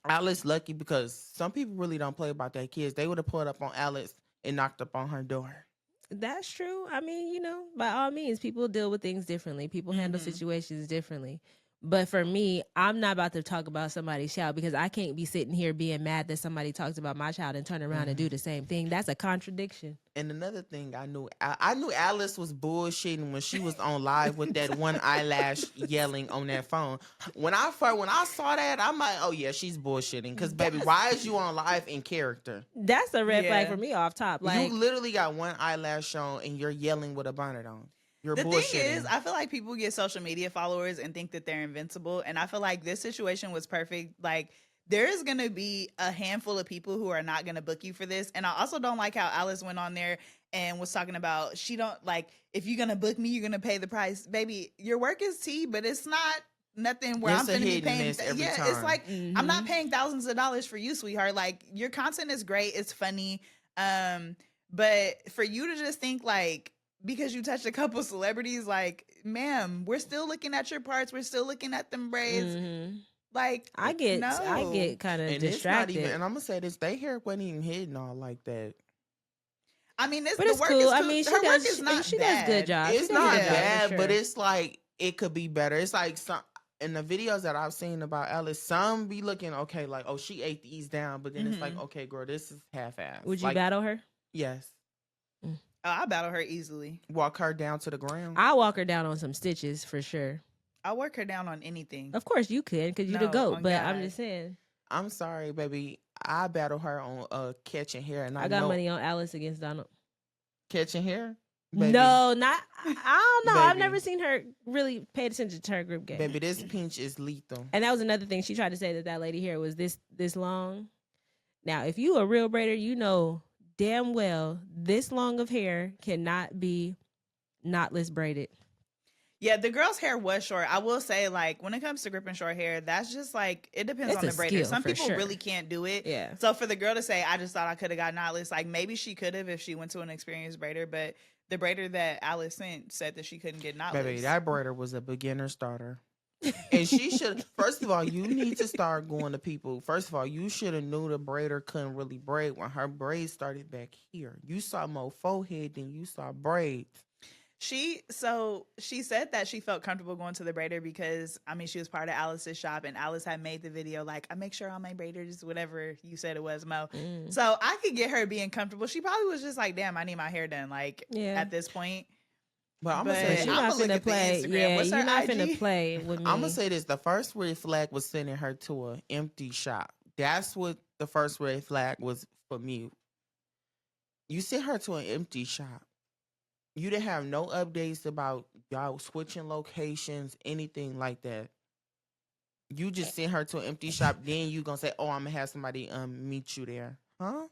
Alice lucky because some people really don't play about their kids. They would have pulled up on Alice and knocked up on her door. That's true. I mean, by all means, people deal with things differently. People handle situations differently. But for me, I'm not about to talk about somebody's child because I can't be sitting here being mad that somebody talks about my child and turn around and do the same thing. That's a contradiction. And another thing I knew Alice was bullshitting when she was on live with that one eyelash yelling on that phone. When I saw that, I'm like, oh yeah, she's bullshitting. Because baby, why is you on live in character? That's a red flag for me off top. Like, you literally got one eyelash on and you're yelling with a bonnet on. The thing is, I feel like people get social media followers and think that they're invincible. And I feel like this situation was perfect. Like, there is going to be a handful of people who are not going to book you for this. And I also don't like how Alice went on there and was talking about, she don't like, if you're going to book me, you're going to pay the price. Baby, your work is tea, but it's not nothing where I'm going to be paying. Yeah, time. It's like, I'm not paying thousands of dollars for you, sweetheart. Like, your content is great. It's funny. But for you to just think like, because you touched a couple celebrities, like, ma'am, we're still looking at your parts. We're still looking at them braids. Like, I get kind of distracted. And I'm gonna say this: they hair wasn't even hitting all like that. I mean, but it's cool. I mean, she does a good job. It's not bad, but it's like it could be better. It's like some in the videos that I've seen about Alice, some be looking okay, like, oh, she ate these down, but then it's like, okay, girl, this is half-assed. Would you battle her? Yes. Oh, I'll battle her easily. Walk her down to the ground. I'll walk her down on some stitches for sure. I'll work her down on anything. Of course you could, because you're the GOAT, but God. I'm just saying. I'm sorry, baby. I battle her on catching hair. And I got money on Alice against Donald. Catching hair? Baby. No, not. I don't know. I've never seen her really pay attention to her group game. Baby, this pinch is lethal. And that was another thing. She tried to say that lady hair was this long. Now, if you a real braider, you know damn well this long of hair cannot be knotless braided. Yeah, the girl's hair was short. I will say, like, when it comes to gripping short hair, that's just like, it depends on the braider. Some people really can't do it. Yeah. So for the girl to say, I just thought I could have got knotless, like, maybe she could have if she went to an experienced braider, but the braider that Alice sent said that she couldn't get knotless. Baby, that braider was a beginner starter. And she should, first of all, you need to start going to people. First of all, you should have knew the braider couldn't really braid when her braids started back here. You saw more forehead than you saw braids. She said that she felt comfortable going to the braider because, I mean, she was part of Alice's shop and Alice had made the video like, I make sure all my braiders, whatever you said it was, Mo. So I could get her being comfortable. She probably was just like, damn, I need my hair done, like, at this point. But I'm gonna say, you're not finna play. Yeah, you're not finna play with me. I'm gonna say this: the first red flag was sending her to an empty shop. That's what the first red flag was for me. You sent her to an empty shop. You didn't have no updates about y'all switching locations, anything like that. You just sent her to an empty shop. Then you gonna say, "Oh, I'm gonna have somebody meet you there," huh?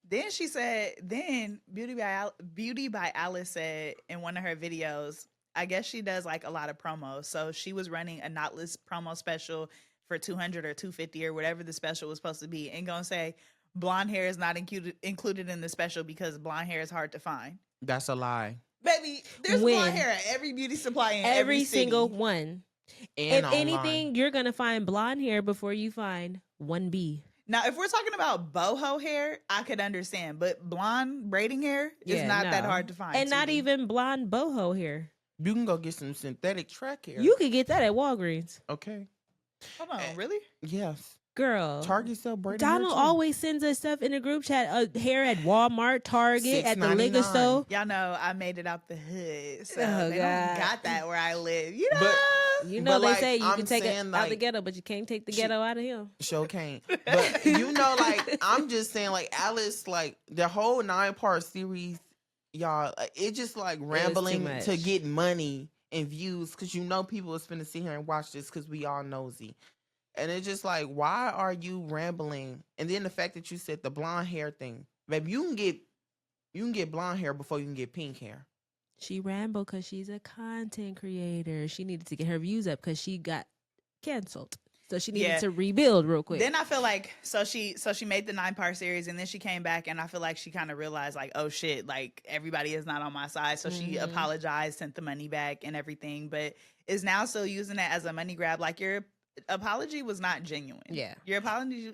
Then she said, then Beauty by Alice said in one of her videos, I guess she does like a lot of promos. So she was running a Knotless promo special for 200 or 250 or whatever the special was supposed to be, and gonna say blonde hair is not included in the special because blonde hair is hard to find. That's a lie. Baby, there's blonde hair at every beauty supply in every single city. one. And if online. anything, you're gonna find blonde hair before you find 1B. Now, if we're talking about boho hair, I could understand, but blonde braiding hair is not that hard to find. And not even blonde boho hair. You can go get some synthetic track hair. You could get that at Walgreens. Okay. Hold on, really? Yes. Girl. Target sell braiding hair Donald too. always sends us stuff in the group chat. Hair at Walmart, Target, at the liquor $6.99. store. Y'all know I made it out the hood, so Oh, they God. don't got that where I live. You know, But You know But, they like, say you I'm can take it saying, out the like, ghetto, but you can't take the ghetto out of him. Sure can't. But you know, like, I'm just saying, like, Alice, like, the whole 9-part series, y'all, it just like rambling much. to get money and views, because you know people is finna sit here and watch this because we all nosy. And it's just like, why are you rambling? And then the fact that you said the blonde hair thing, baby, you can get blonde hair before you can get pink hair. She rambled because she's a content creator. She needed to get her views up because she got canceled. So she needed to rebuild real quick. Then I feel like so she made the 9-part series, and then she came back, and I feel like she kind of realized like, oh shit, like everybody is not on my side. So she apologized, sent the money back and everything, but is now still using it as a money grab. Like your apology was not genuine. Yeah. Your apology,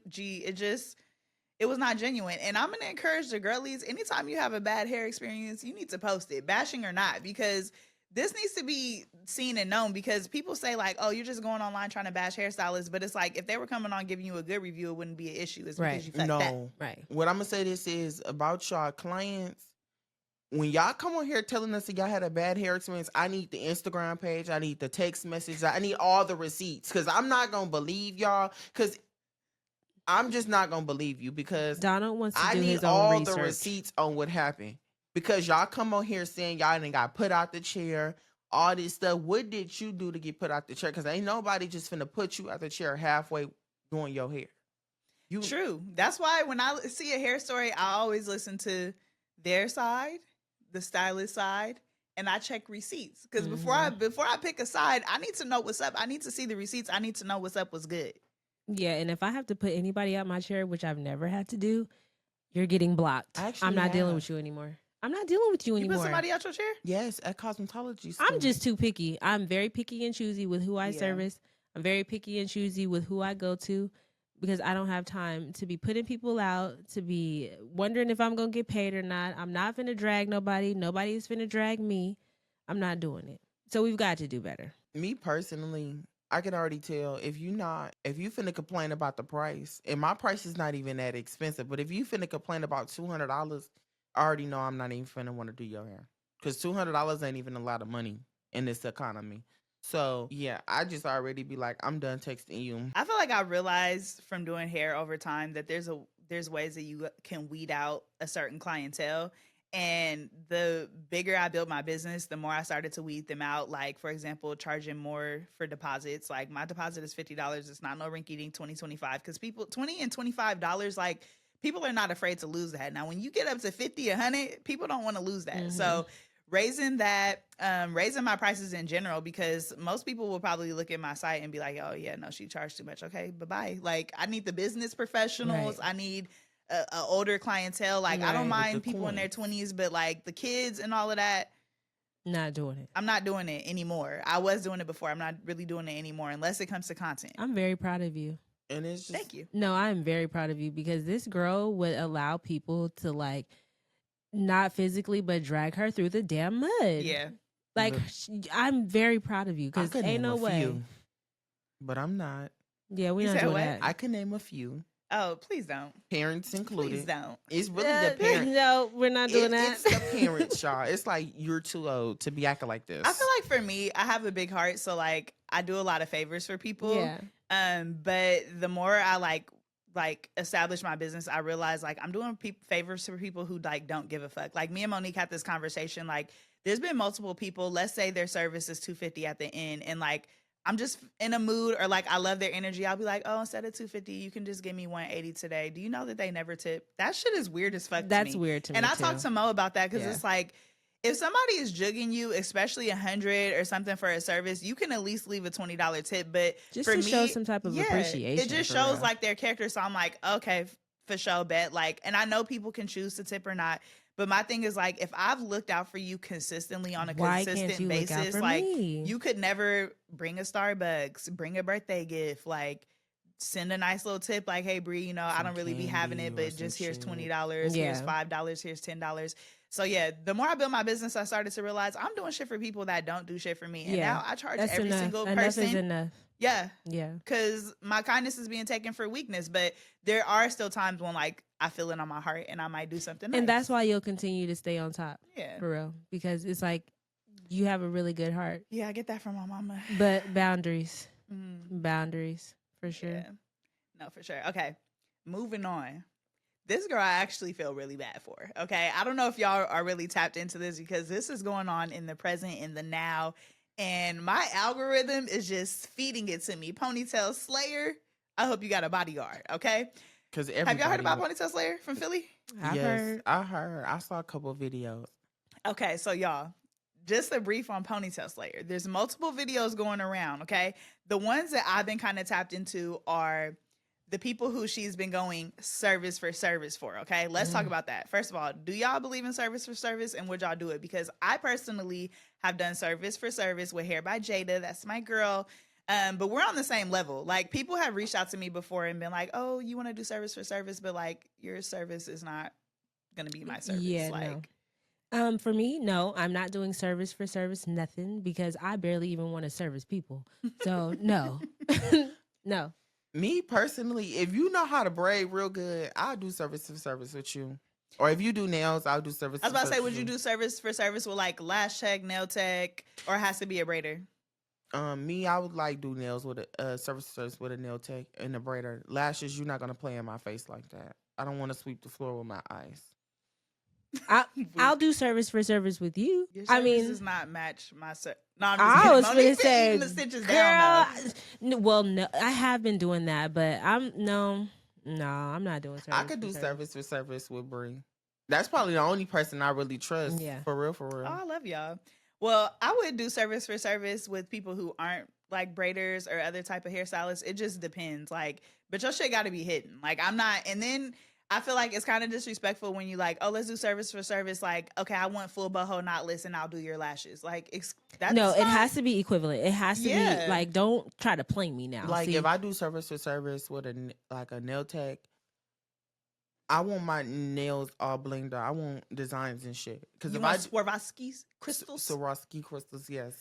it was not genuine. And I'm going to encourage the girlies, anytime you have a bad hair experience, you need to post it, bashing or not, because this needs to be seen and known, because people say like, oh, you're just going online trying to bash hairstylists. But it's like, if they were coming on giving you a good review, it wouldn't be an issue. It's because you fucked up. Right. What I'm going to say this is about y'all clients. When y'all come on here telling us that y'all had a bad hair experience, I need the Instagram page. I need the text message. I need all the receipts, because I'm not going to believe y'all, because I'm just not going to believe you, because Donald wants to I do need his own all research. the receipts on what happened, because y'all come on here saying y'all done got put out the chair, all this stuff. What did you do to get put out the chair? Because ain't nobody just finna put you out the chair halfway doing your hair. True. That's why when I see a hair story, I always listen to their side, the stylist side, and I check receipts, because before I pick a side, I need to know what's up. I need to see the receipts. I need to know what's up, what's good. Yeah, and if I have to put anybody out my chair, which I've never had to do, you're getting blocked. I'm not dealing with you anymore. I'm not dealing with you anymore. You put somebody out your chair? Yes, at cosmetology. I'm just too picky. I'm very picky and choosy with who I service. I'm very picky and choosy with who I go to, because I don't have time to be putting people out, to be wondering if I'm going to get paid or not. I'm not finna drag nobody. Nobody's finna drag me. I'm not doing it. So we've got to do better. Me personally, I can already tell if you finna complain about the price, and my price is not even that expensive, but if you finna complain about $200, I already know I'm not even finna want to do your hair, because $200 ain't even a lot of money in this economy. So yeah, I just already be like, I'm done texting you. I feel like I realized from doing hair over time that there's ways that you can weed out a certain clientele. And the bigger I built my business, the more I started to weed them out. Like, for example, charging more for deposits. Like, my deposit is $50. It's not no rinky-dink 20, 25, because people $20 and $25, like, people are not afraid to lose that. Now, when you get up to 50, 100, people don't want to lose that. So raising that, raising my prices in general, because most people will probably look at my site and be like, oh yeah, no, she charged too much. Okay, bye-bye. Like, I need the business professionals. Right. I need a older clientele. Like, I don't Right. mind people in their 20s, but like the kids and all of that, Not doing it. I'm not doing it anymore. I was doing it before. I'm not really doing it anymore unless it comes to content. I'm very proud of you. And it's just, Thank you. No, I'm very proud of you, because this girl would allow people to, like, not physically, but drag her through the damn mud. Yeah. Like, I'm very proud of you, I because could ain't name no a way. few, but I'm not. Yeah, we You not said doing what? that. I can name a few, Oh, please don't. parents included. Please don't. It's really the parents. No, we're not doing that. It's the parents, y'all. It's like, you're too old to be acting like this. I feel like for me, I have a big heart, so like I do a lot of favors for people. Yeah. But the more I like establish my business, I realize like I'm doing favors for people who like don't give a fuck. Like me and Monique had this conversation. Like there's been multiple people, let's say their service is $250 at the end, and like I'm just in a mood, or like I love their energy, I'll be like, oh, instead of $250, you can just give me $180 today. Do you know that they never tip? That shit is weird as fuck to me. That's weird to me, and I too. talked to Mo about that, because Yeah. it's like, if somebody is jugging you, especially $100 or something for a service, you can at least leave a $20 tip. But Just for to me, show some type of yeah, appreciation. it just for shows real. like their character. So I'm like, okay, for sure, bet. Like, and I know people can choose to tip or not. But my thing is like, if I've looked out for you consistently on a Why can't consistent you look out basis, for like me? you could never bring a Starbucks, bring a birthday gift, like send a nice little tip, like, hey Bree, you know, I Some don't really be having it, candy or but just some here's shit. $20, here's Yeah. $5, here's $10. So yeah, the more I built my business, I started to realize I'm doing shit for people that don't do shit for me. And Yeah. now I charge That's every enough. single Enough person. is enough. Yeah. Yeah. Because my kindness is being taken for weakness. But there are still times when like I feel it on my heart and I might do something nice. And that's why you'll continue to stay on top. Yeah. For real. Because it's like you have a really good heart. Yeah, I get that from my mama. But boundaries. Mm, Boundaries. For sure. yeah. No, for sure. Okay. Moving on. This girl I actually feel really bad for. Okay. I don't know if y'all are really tapped into this, because this is going on in the present, in the now. And my algorithm is just feeding it to me. PonytailSlayer. I hope you got a bodyguard. Okay. Because Have y'all heard about PonytailSlayer from Philly? I've Yes, heard. I heard. I saw a couple of videos. Okay, so y'all, just a brief on PonytailSlayer. There's multiple videos going around, okay? The ones that I've been kind of tapped into are the people who she's been going service for, okay? Let's talk about that. First of all, do y'all believe in service for service, and would y'all do it? Because I personally have done service for service with Hair by Jada. That's my girl. But we're on the same level. Like, people have reached out to me before and been like, oh, you want to do service for service, but like your service is not going to be my service. Yeah, like, no. For me, no, I'm not doing service for service, nothing, because I barely even want to service people. So no. No. Me personally, if you know how to braid real good, I'll do service for service with you. Or if you do nails, I'll do service. I was about to say, service would with you do service for service with like lash tech, nail tech, or it has to be a braider? Me, I would like do nails with a service to service with a nail tech and a braider. Lashes, you're not gonna play in my face like that. I don't want to sweep the floor with my eyes. I'll do service for service with you. Your I service mean, does not match my service. No, I'm just I kidding. was Monique gonna been say, eating the stitches girl. down though. Well, no, I have been doing that, but I'm not doing service. I could do for service for service with Bree. That's probably the only person I really trust. Yeah. For real, for real. Oh, I love y'all. Well, I would do service for service with people who aren't like braiders or other type of hairstylists. It just depends. Like, but your shit got to be hidden. Like, I'm not. And then I feel like it's kind of disrespectful when you like, oh, let's do service for service. Like, okay, I want full boho knotless, and I'll do your lashes. Like, that's No, it fine. has to be equivalent. It has to Yeah. be like, don't try to play me now. Like See? if I do service for service with a nail tech, I want my nails all blinged out. I want designs and shit. Because You if want Swarovskis crystals. Swarovski crystals, yes.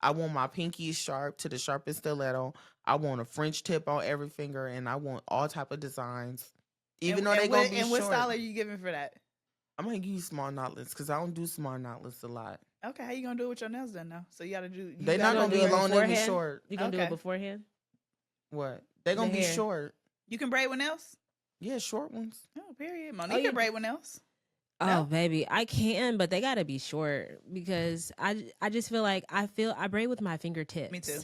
I want my pinky sharp to the sharpest stiletto. I want a French tip on every finger, and I want all type of designs. Even though they gonna be and short. what style are you giving for that? I'm gonna give you small knotless because I don't do small knotless a lot. Okay, how you gonna do it with your nails done now? So you gotta do. They not gonna be do it long. They'll be beforehand? short. You gonna do Okay. it beforehand? What? They gonna The be hair. short. You can braid with nails. Yeah, short ones. Oh, period. Monique you- can braid with nails. Oh, No? baby, I can, but they gotta be short because I just feel like I braid with my fingertips. Me too.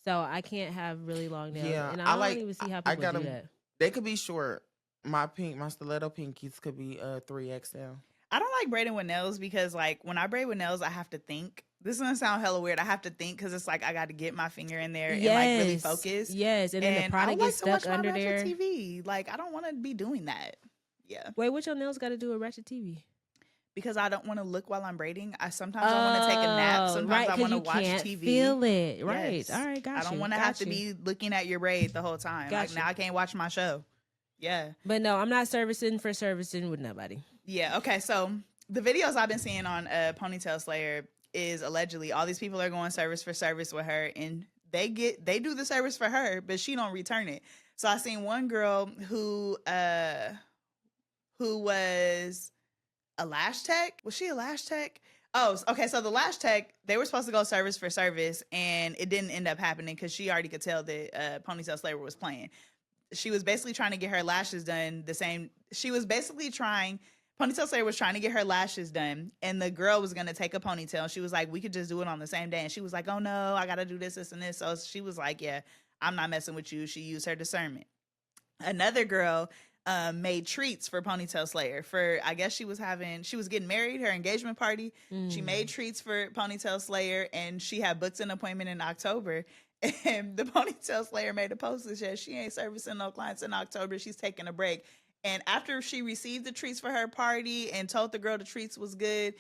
So I can't have really long nails. Yeah, and I I don't like- even see how I people got do 'em- that. They could be short. My stiletto pinkies could be 3XL. I don't like braiding with nails because, like, when I braid with nails, I have to think. This is gonna sound hella weird. I have to think because it's like I got to get my finger in there and like really focus. Yes, and then the And product I gets like to stuck watch under my there. Ratchet TV. Like, I don't want to be doing that. Yeah, Wait, what your nails got to do with Ratchet TV? because I don't want to look while I'm braiding. Sometimes I want to take a nap. Sometimes right, I 'cause want to you watch can't TV. Feel it, right? Yes. All right, got you. I don't want to have to be looking at your braid the whole time. Got Like, you. now I can't watch my show. Yeah. But no, I'm not servicing with nobody. Yeah. Okay. So the videos I've been seeing on PonytailSlayer is allegedly all these people are going service for service with her, and they do the service for her, but she don't return it. So I seen one girl who was a lash tech. Was she a lash tech? Oh, okay. So the lash tech, they were supposed to go service for service, and it didn't end up happening because she already could tell that PonytailSlayer was playing. She was basically trying to get her lashes done the same. She was basically trying. PonytailSlayer was trying to get her lashes done, and the girl was going to take a ponytail. She was like, we could just do it on the same day. And she was like, oh no, I got to do this, this, and this. So she was like, yeah, I'm not messing with you. She used her discernment. Another girl made treats for PonytailSlayer for, I guess she was getting married, her engagement party. She made treats for PonytailSlayer, and she had booked an appointment in October. And the PonytailSlayer made a post that said she ain't servicing no clients in October. She's taking a break. And after she received the treats for her party and told the girl the treats was good,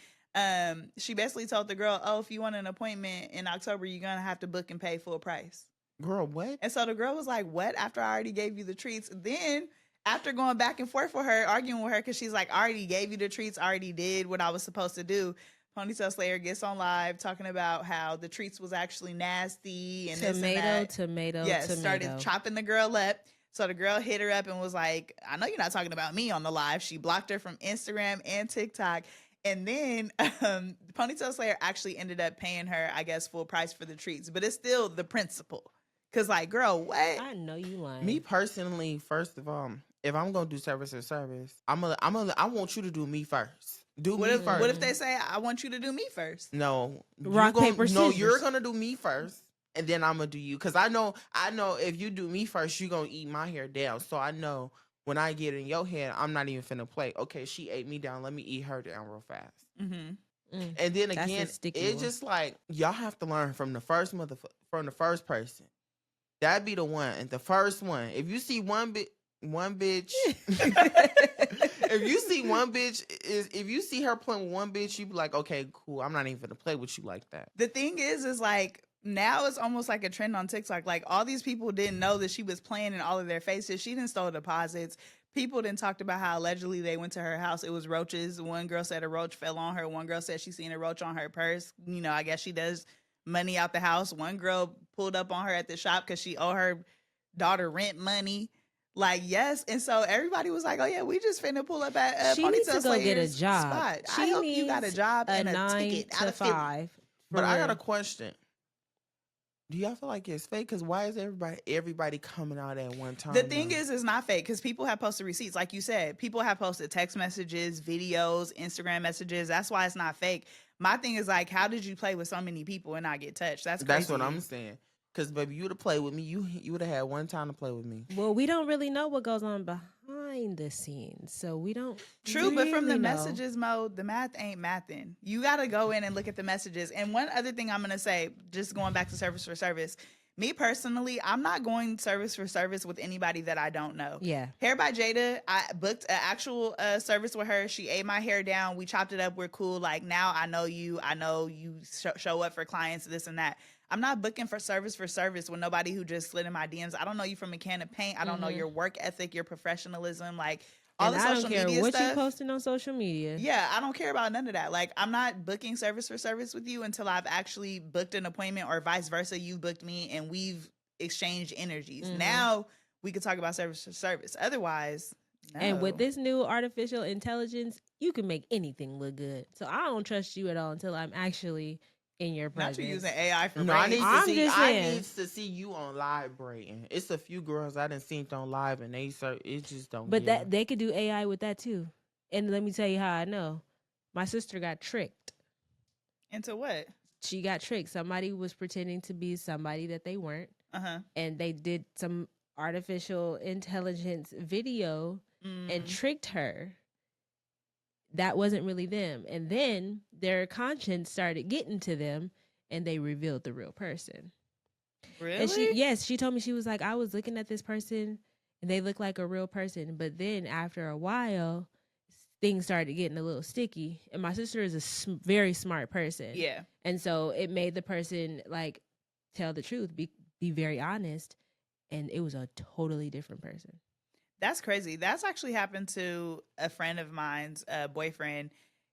she basically told the girl, oh, if you want an appointment in October, you're going to have to book and pay full price. Girl, what? And so the girl was like, what? After I already gave you the treats. Then after going back and forth with her, arguing with her, because she's like, I already gave you the treats, I already did what I was supposed to do. PonytailSlayer gets on live talking about how the treats was actually nasty and tomato. Started chopping the girl up. So the girl hit her up and was like, I know you're not talking about me on the live. She blocked her from Instagram and TikTok. And then PonytailSlayer actually ended up paying her, I guess, full price for the treats. But it's still the principle. Because, like, girl, what? I know you lying. Me personally, first of all, if I'm going to do service, I want you to do me first. What if they say, I want you to do me first? No. Rock, paper, scissors. No, you're going to do me first. And then I'm gonna do you, because I know if you do me first, you're gonna eat my hair down. So I know when I get in your head, I'm not even finna play. Okay, she ate me down. Let me eat her down real fast. Mm-hmm. And then again, it's just like y'all have to learn from the first person. That'd be the one, and the first one. If you see one bitch, if you see her playing with one bitch, you be like, okay, cool. I'm not even gonna play with you like that. The thing is like, now it's almost like a trend on TikTok. Like, all these people didn't know that she was playing in all of their faces. She didn't stole deposits. People didn't talked about how allegedly they went to her house. It was roaches. One girl said a roach fell on her. One girl said she seen a roach on her purse. You know, I guess she does money out the house. One girl pulled up on her at the shop because she owed her daughter rent money. Like, yes. And so everybody was like, oh yeah, we just finna pull up at she needs to go get a job. Spot. I hope you got a job and a ticket out of 5. But I got a question. Do y'all feel like it's fake? Because why is everybody coming out at one time? The thing is, it's not fake, because people have posted receipts. Like you said, people have posted text messages, videos, Instagram messages. That's why it's not fake. My thing is, like, how did you play with so many people and not get touched? That's crazy. That's what I'm saying. Because, baby, you would have played with me. You would have had one time to play with me. Well, we don't really know what goes on behind the scenes, so we don't. True, really but from the know. messages mode, the math ain't mathing. You got to go in and look at the messages. And one other thing I'm going to say, just going back to service for service, me personally, I'm not going service for service with anybody that I don't know. Yeah. Hair by Jada, I booked an actual service with her. She ate my hair down. We chopped it up. We're cool. Like, now I know you. I know you show up for clients, this and that. I'm not booking for service with nobody who just slid in my DMs. I don't know you from a can of paint. I don't know your work ethic, your professionalism, like all the social media stuff. I don't care what you posting on social media. Yeah, I don't care about none of that. Like, I'm not booking service for service with you until I've actually booked an appointment, or vice versa. You've booked me and we've exchanged energies. Now we could talk about service for service. Otherwise, no. And with this new artificial intelligence, you can make anything look good. So I don't trust you at all until I'm actually in your presence. Not you using AI for I need to see you on live braiding. It's a few girls I done seen on live and it just don't. But that they could do AI with that too. And let me tell you how I know. My sister got tricked. Into what? She got tricked. Somebody was pretending to be somebody that they weren't. And they did some artificial intelligence video and tricked her. That wasn't really them. And then their conscience started getting to them and they revealed the real person. Really? And she told me, she was like, I was looking at this person and they look like a real person. But then after a while, things started getting a little sticky. And my sister is a very smart person. Yeah. And so it made the person like tell the truth, be very honest. And it was a totally different person. That's crazy. That's actually happened to a friend of mine's boyfriend.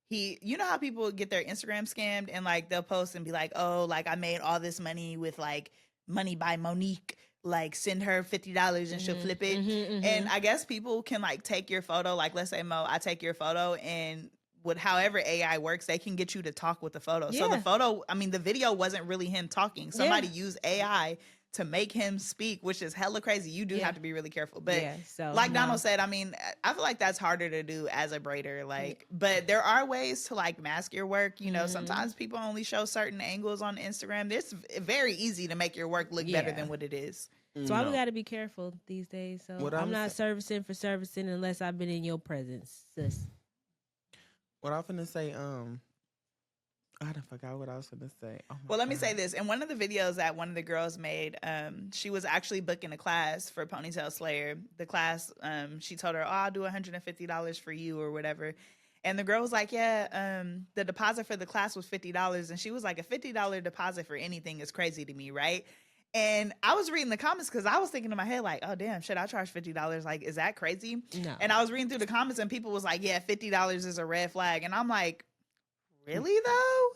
You know how people get their Instagram scammed and like they'll post and be like, oh, like I made all this money with like Money by Monique, like send her $50 and she'll flip it. And I guess people can like take your photo, like let's say Mo, I take your photo, and with however AI works, they can get you to talk with the photo. So the photo, I mean, the video wasn't really him talking. Somebody used AI to make him speak, which is hella crazy. You do Yeah. have to be really careful. But Yeah, so like no. Donald said, I mean, I feel like that's harder to do as a braider. Like, but there are ways to like mask your work. You know, sometimes people only show certain angles on Instagram. It's very easy to make your work look better Yeah. than what it is. So I got to be careful these days. So What I'm I'm not servicing for servicing unless I've been in your presence, sis. What I'm finna say, I done forgot what I was gonna say. Oh my Well, let me God. say this. In one of the videos that one of the girls made, she was actually booking a class for PonytailSlayer. The class, she told her, oh, I'll do $150 for you or whatever. And the girl was like, yeah, the deposit for the class was $50. And she was like, a $50 deposit for anything is crazy to me, right? And I was reading the comments because I was thinking in my head, like, oh, damn, should I charge $50? Like, is that crazy? No. And I was reading through the comments and people was like, yeah, $50 is a red flag. And I'm like, really though?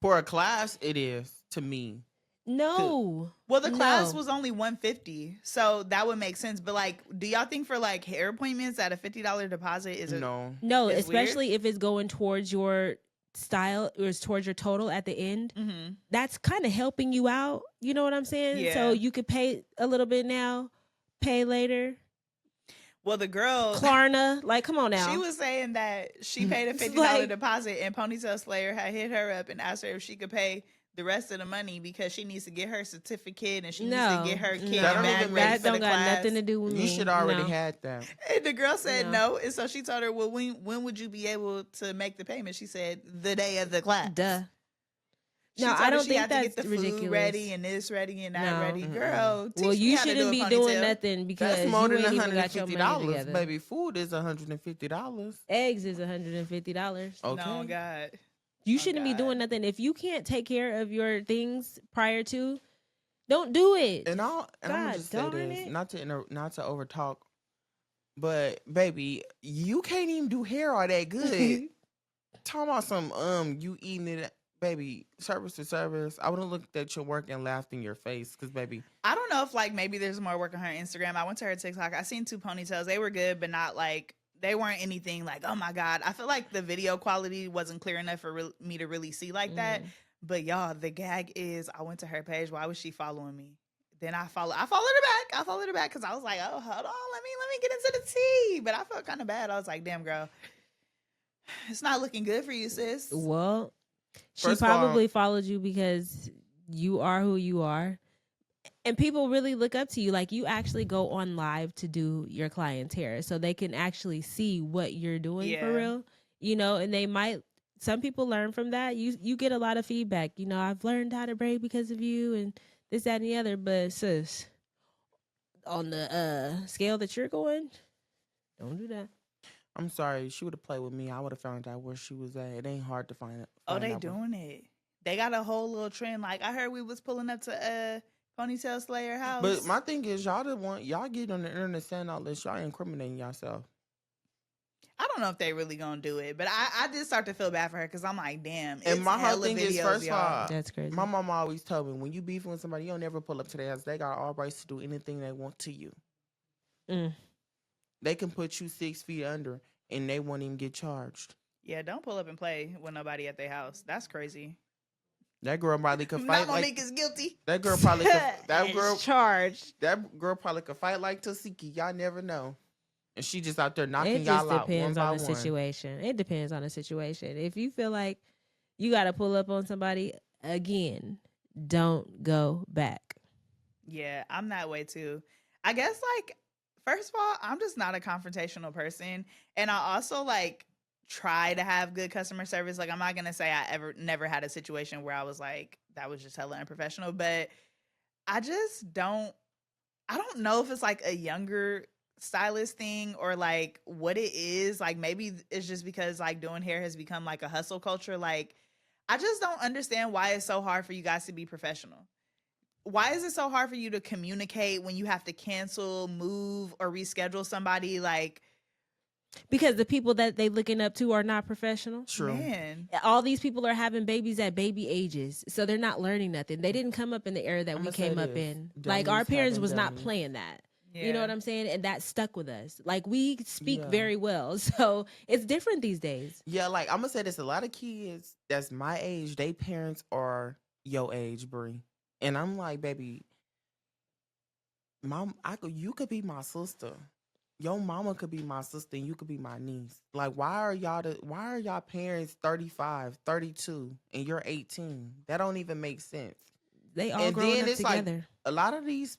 For a class, it is to me. No. Well, the class No. was only $150, so that would make sense. But like, do y'all think for like hair appointments that a $50 deposit is No. No, It's especially if it's going towards your style or it's towards your total at the end. Mm-hmm. That's kind of helping you out. You know what I'm saying? Yeah. So you could pay a little bit now, pay later. Well, the girl, Klarna, like, come on now. she was saying that she paid a It's $50 like- deposit, and PonytailSlayer had hit her up and asked her if she could pay the rest of the money because she needs to get her certificate and she needs no, to get her kid That don't bag even ready that for don't the got class. nothing to do with me. You should already No. had that. And the girl said No. no. And so she told her, well, when would you be able to make the payment? She said, the day of the class. Duh. She No, told I her don't she think had to get that's the food ridiculous. ready and this ready and that No. ready. Mm-mm. Girl, teach Well, me you how to shouldn't do a be ponytail. doing nothing because That's more you than ain't even got your money $150, together. baby. Food is $150. Eggs is $150. Okay. No, God. You Oh, shouldn't be God. doing nothing. If you can't take care of your things prior to, don't do it. And I'm God gonna just say darn this, it. not to overtalk, but baby, you can't even do hair all that good. Talking about some you eating it, baby. Service to service. I would have looked at your work and laughed in your face, because baby, I don't know if like maybe there's more work on her Instagram. I went to her TikTok. I seen 2 ponytails. They were good, but not like they weren't anything like, oh my God. I feel like the video quality wasn't clear enough for me to really see like that. But y'all, the gag is I went to her page. Why was she following me? Then I followed her back because I was like, oh, hold on, let me get into the tea. But I felt kind of bad. I was like, damn, girl, it's not looking good for you, sis. Well, she First of all- probably followed you because you are who you are. And people really look up to you. Like, you actually go on live to do your client's hair so they can actually see what you're doing Yeah. for real. You know, and they might, some people learn from that. You get a lot of feedback. You know, I've learned how to braid because of you and this, that, and the other. But sis, on the scale that you're going, don't do that. I'm sorry, she would have played with me. I would have found out where she was at. It ain't hard to find it. Oh, they doing it. They got a whole little trend. Like I heard we was pulling up to PonytailSlayer house. But my thing is, y'all get on the internet saying all this, y'all incriminating yourself. I don't know if they really gonna do it, but I did start to feel bad for her because I'm like, damn. And my whole hella thing is, videos, first of y'all. all, That's crazy. my mom always told me, when you beefing with somebody, you don't never pull up to their house. They got all rights to do anything they want to you. Mm. They can put you 6 feet under, and they won't even get charged. Yeah, don't pull up and play with nobody at their house. That's crazy. That girl probably could fight Not like Monique is guilty. that girl probably could, It's charged. that girl probably could fight like Tasiki. Y'all never know. And she just out there knocking It just y'all out one depends by on the one. situation. It depends on the situation. If you feel like you got to pull up on somebody again, don't go back. Yeah, I'm that way too. I guess like first of all, I'm just not a confrontational person, and I also like try to have good customer service. Like I'm not gonna say I never had a situation where I was like that was just hella unprofessional, but I just don't. I don't know if it's like a younger stylist thing or like what it is. Like maybe it's just because like doing hair has become like a hustle culture. Like I just don't understand why it's so hard for you guys to be professional. Why is it so hard for you to communicate when you have to cancel, move, or reschedule somebody? Like, Because the people that they looking up to are not professional. True. man, All these people are having babies at baby ages, so they're not learning nothing. They didn't come up in the era that I'ma we say came up this. in. Like our Dummies parents having was not dummies. playing that. yeah. You know what I'm saying? And that stuck with us. Like we speak Yeah. very well, so it's different these days. Yeah, like I'm gonna say this: a lot of kids that's my age, they parents are your age, Bree, and I'm like, baby, you could be my sister. Your mama could be my sister and you could be my niece. Like, why are y'all parents 35, 32, and you're 18? That don't even make sense. They all And growing then up it's like, together. a lot of these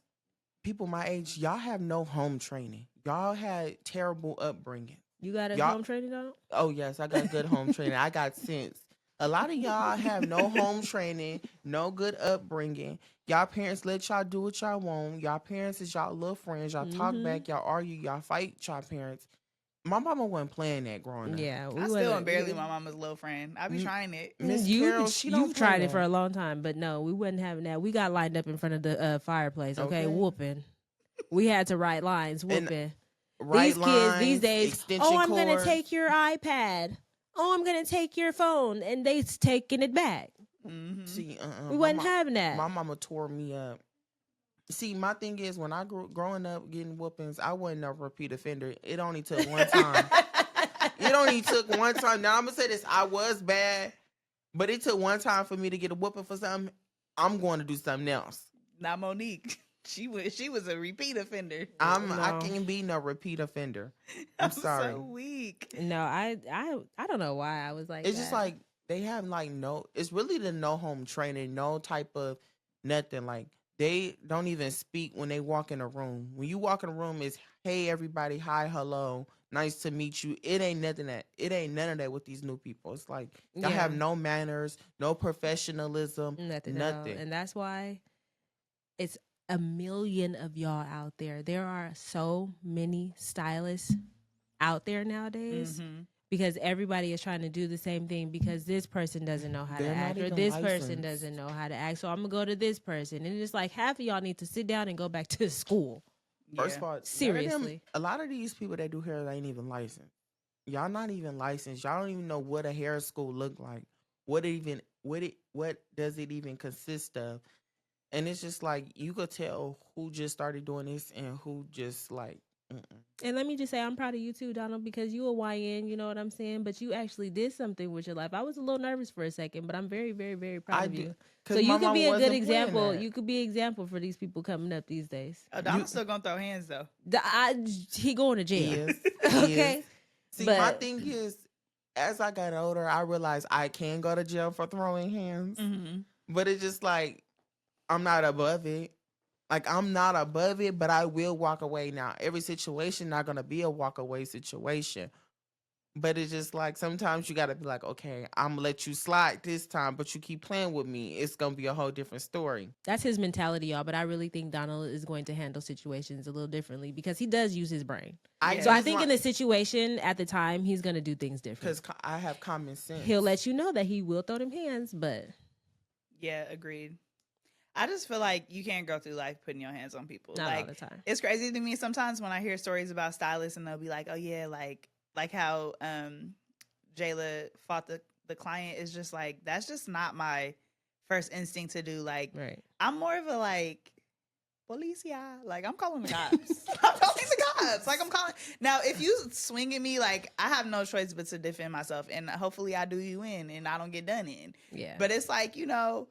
people my age, y'all have no home training. Y'all had terrible upbringing. You got a y'all- home training, Donald? Oh, yes, I got good home training. I got sense. A lot of y'all have no home training, no good upbringing. Y'all parents let y'all do what y'all want. Y'all parents is y'all little friends. Y'all talk back. Y'all argue. Y'all fight y'all parents. My mama wasn't playing that growing up. Yeah, I still am barely my mama's little friend. I be trying it. Miss Carol, she don't You've play tried it that. for a long time, but no, we wasn't having that. We got lined up in front of the fireplace. Okay, Okay. whooping. We had to write lines, whooping. Right These kids these lines, days, extension oh, I'm gonna cords. take your iPad. Oh, I'm gonna take your phone, and they taking it back. See, We wasn't having that. My mama tore me up. See, my thing is, when I growing up getting whoopings, I wasn't a repeat offender. It only took one time. It only took one time. Now I'm gonna say this: I was bad, but it took one time for me to get a whooping for something. I'm going to do something else. Not Monique. She was a repeat offender. I can't be no repeat offender. I'm sorry. So weak. No, I don't know why I was like. It's just like they have like no. It's really the no home training, no type of nothing. Like they don't even speak when they walk in a room. When you walk in a room, it's hey everybody, hi, hello, nice to meet you. It ain't none of that with these new people. It's like they have no manners, no professionalism, nothing. And that's why it's a million of y'all out there. There are so many stylists out there nowadays because everybody is trying to do the same thing because this person doesn't know how to act or this person doesn't know how to act. So I'm going to go to this person. And it's like half of y'all need to sit down and go back to school. First of all, seriously, a lot of these people that do hair ain't even licensed. Y'all not even licensed. Y'all don't even know what a hair school look like. What does it even consist of? And it's just like you could tell who just started doing this and who just like. And let me just say, I'm proud of you too, Donald, because you a YN, you know what I'm saying? But you actually did something with your life. I was a little nervous for a second, but I'm very, very, very proud of you. So you could be a good example. You could be an example for these people coming up these days. Oh, Donald's still gonna throw hands though. He going to jail. He okay. is. See, my thing is, as I got older, I realized I can go to jail for throwing hands. But it's just like, I'm not above it. Like, I'm not above it, but I will walk away now. Every situation not going to be a walk away situation. But it's just like, sometimes you got to be like, okay, I'm going to let you slide this time, but you keep playing with me. It's going to be a whole different story. That's his mentality, y'all. But I really think Donald is going to handle situations a little differently because he does use his brain. So I think in the situation at the time, he's going to do things different. Because I have common sense. He'll let you know that he will throw them hands, but. Yeah, agreed. I just feel like you can't go through life putting your hands on people. Not like, all the time. It's crazy to me sometimes when I hear stories about stylists and they'll be like, oh yeah, like how Jayla fought the client. Is just like, that's just not my first instinct to do. Like, I'm more of a like, policia. Like, I'm calling the cops. I'm calling the cops. Like, I'm calling. Now, if you swing at me, like, I have no choice but to defend myself. And hopefully I do you in and I don't get done in. Yeah. But it's like, you know,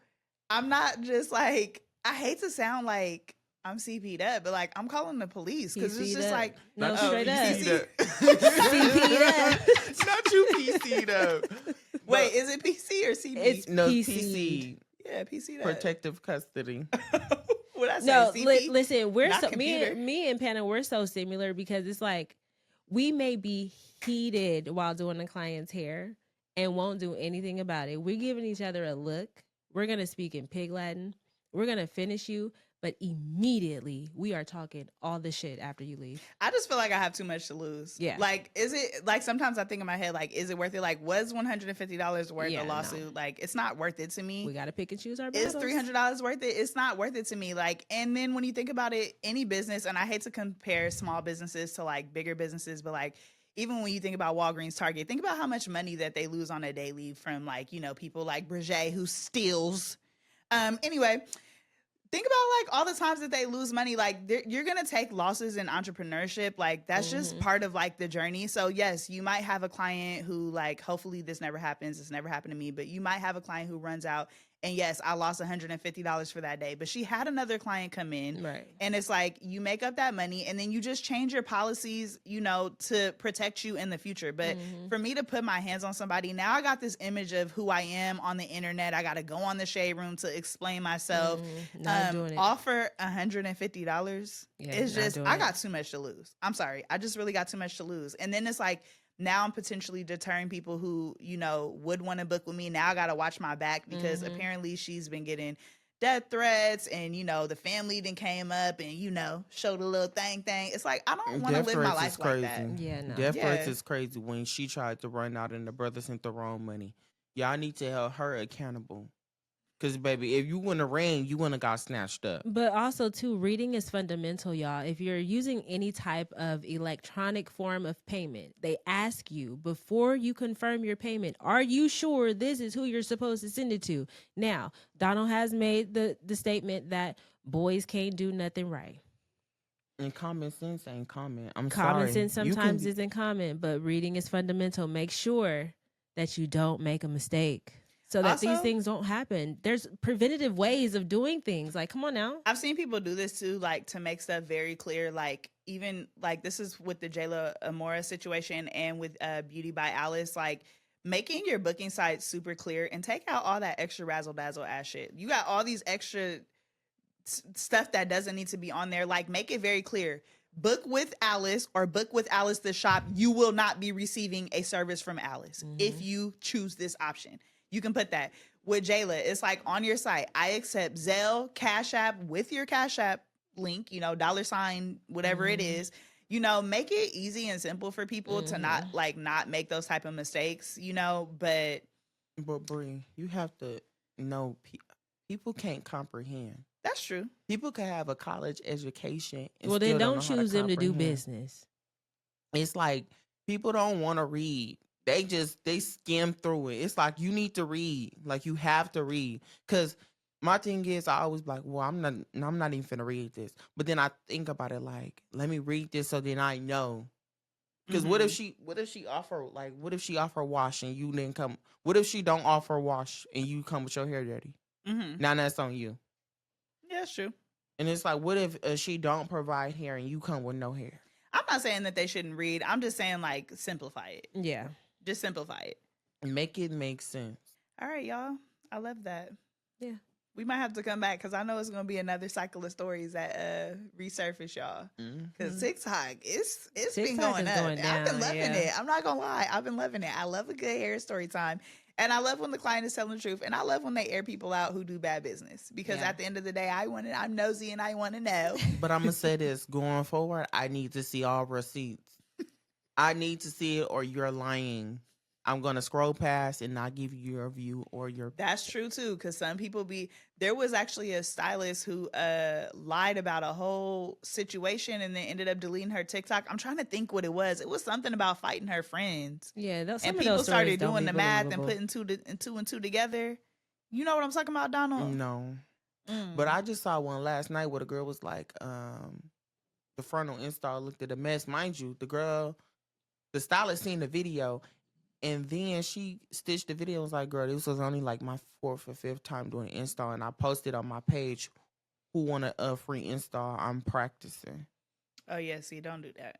I'm not just like, I hate to sound like I'm CP'd up, but like I'm calling the police because it's just like, no, straight up. CP'd up. Not you PC'd up. Wait, is it PC or CP? It's no PC. PC. Yeah, PC. Protective custody. What I say? No, CP? listen, we're Not so computer. me and Pana, we're so similar because it's like we may be heated while doing the client's hair and won't do anything about it. We're giving each other a look. We're going to speak in pig Latin. We're going to finish you, but immediately we are talking all the shit after you leave. I just feel like I have too much to lose. Yeah. Like, is it, like, sometimes I think in my head, like, is it worth it? Like, was $150 worth a lawsuit? No. Like, it's not worth it to me. We got to pick and choose our battles. Is $300 worth it? It's not worth it to me. Like, and then when you think about it, any business, and I hate to compare small businesses to, like, bigger businesses, but, like, even when you think about Walgreens, Target, think about how much money that they lose on a daily from, like, you know, people like Breguet who steals. Anyway, think about like all the times that they lose money. Like, you're going to take losses in entrepreneurship. Like, that's just part of like the journey. So yes, you might have a client who, like, hopefully this never happens. It's never happened to me, but you might have a client who runs out And yes, I lost $150 for that day, but she had another client come in. Right. And it's like, you make up that money and then you just change your policies, you know, to protect you in the future. But for me to put my hands on somebody, now I got this image of who I am on the internet. I got to go on the shade room to explain myself. Not doing it. Offer $150. Yeah, It's not just, doing I it. got too much to lose. I'm sorry. I just really got too much to lose. And then it's like, now I'm potentially deterring people who, you know, would want to book with me. Now I got to watch my back because apparently she's been getting death threats and, you know, the family then came up and, you know, showed a little thing. It's like, I don't want to live my life like that. Yeah, no. Death threats Yeah. is crazy when she tried to run out and the brother sent the wrong money. Y'all need to hold her accountable. Because, baby, if you wouldn't have ran, you wouldn't have got snatched up. But also, too, reading is fundamental, y'all. If you're using any type of electronic form of payment, they ask you before you confirm your payment, are you sure this is who you're supposed to send it to? Now, Donald has made the statement that boys can't do nothing right. And common sense ain't common. I'm Common sorry. sense You can sometimes be- isn't common, but reading is fundamental. Make sure that you don't make a mistake so that these Also- things don't happen. There's preventative ways of doing things. Like, come on now. I've seen people do this too, like to make stuff very clear. Like even like this is with the Jayla Amore situation and with Beauty by Alice, like making your booking site super clear and take out all that extra razzle dazzle ass shit. You got all these extra stuff that doesn't need to be on there. Like make it very clear. Book with Alice or book with Alice the shop. You will not be receiving a service from Alice if you choose this option. You can put that. With Jayla, it's like on your site, I accept Zelle, Cash App with your Cash App link, you know, $, whatever it is. You know, make it easy and simple for people to not make those type of mistakes, you know, but Bree, you have to know people can't comprehend. that's true. People can have a college education. And Well, then still don't know how choose them to do comprehend. business. It's like people don't want to read. They skim through it. It's like you need to read. Like you have to read. Cause my thing is I always be like, well, I'm not even finna read this. But then I think about it like, let me read this so then I know. Cause what if she offer wash and you didn't come? What if she don't offer wash and you come with your hair dirty? Now that's on you. Yeah, that's true. And it's like, what if she don't provide hair and you come with no hair? I'm not saying that they shouldn't read. I'm just saying like simplify it. Yeah. Just simplify it. Make it make sense. All right, y'all. I love that. Yeah. We might have to come back because I know it's going to be another cycle of stories that resurface, y'all. Because TikTok, it's been TikTok going is up. going I've been down, loving yeah. it. I'm not going to lie. I've been loving it. I love a good hair story time. And I love when the client is telling the truth. And I love when they air people out who do bad business. Because Yeah. at the end of the day, I'm nosy and I want to know. But I'm going to say this. Going forward, I need to see all receipts. I need to see it or you're lying. I'm going to scroll past and not give you your view or your... That's true too, because some people there was actually a stylist who lied about a whole situation and then ended up deleting her TikTok. I'm trying to think what it was. It was something about fighting her friends. Yeah. Some And of people those started stories don't doing be the math and believable. putting two and two together. You know what I'm talking about, Donald? No. Mm. But I just saw one last night where the girl was like, the frontal install looked at a mess. Mind you, the stylist seen the video and then she stitched the video and was like, girl, this was only like my 4th or 5th time doing an install. And I posted on my page, who wanted a free install? I'm practicing. Oh, yeah. See, don't do that.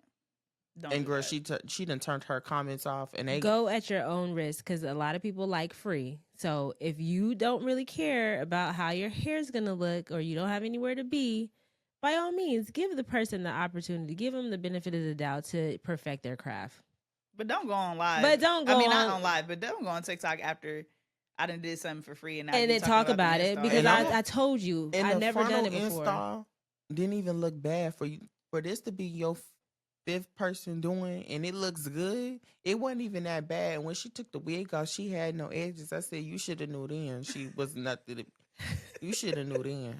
And girl, she done turned her comments off. And they Go at your own risk because a lot of people like free. So if you don't really care about how your hair is going to look or you don't have anywhere to be, by all means, give the person the opportunity. Give them the benefit of the doubt to perfect their craft. But don't go on live. But don't go not on- on live, but don't go on TikTok after I done did something for free and now And you then talking talk the about it install. because And I'm- I told you and I the never done frontal it before. install didn't even look bad for you. For this to be your 5th person doing and it looks good, it wasn't even that bad. And when she took the wig off, she had no edges. I said, you should have knew then. She was nothing. You should have knew then.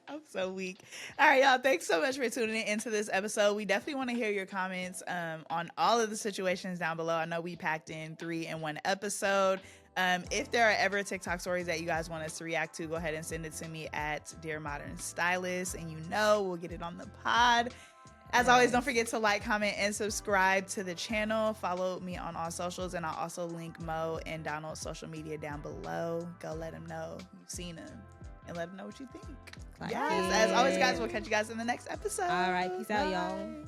I'm so weak. All right, y'all. Thanks so much for tuning into this episode. We definitely want to hear your comments on all of the situations down below. I know we packed in 3 in one episode. If there are ever TikTok stories that you guys want us to react to, go ahead and send it to me at Dear Modern Stylist, and we'll get it on the pod. As always, don't forget to like, comment, and subscribe to the channel. Follow me on all socials, and I'll also link Mo and Donald's social media down below. Go let them know you've seen them, and let them know what you think. Yes, as always, guys, we'll catch you guys in the next episode. All right, peace out, Bye. y'all.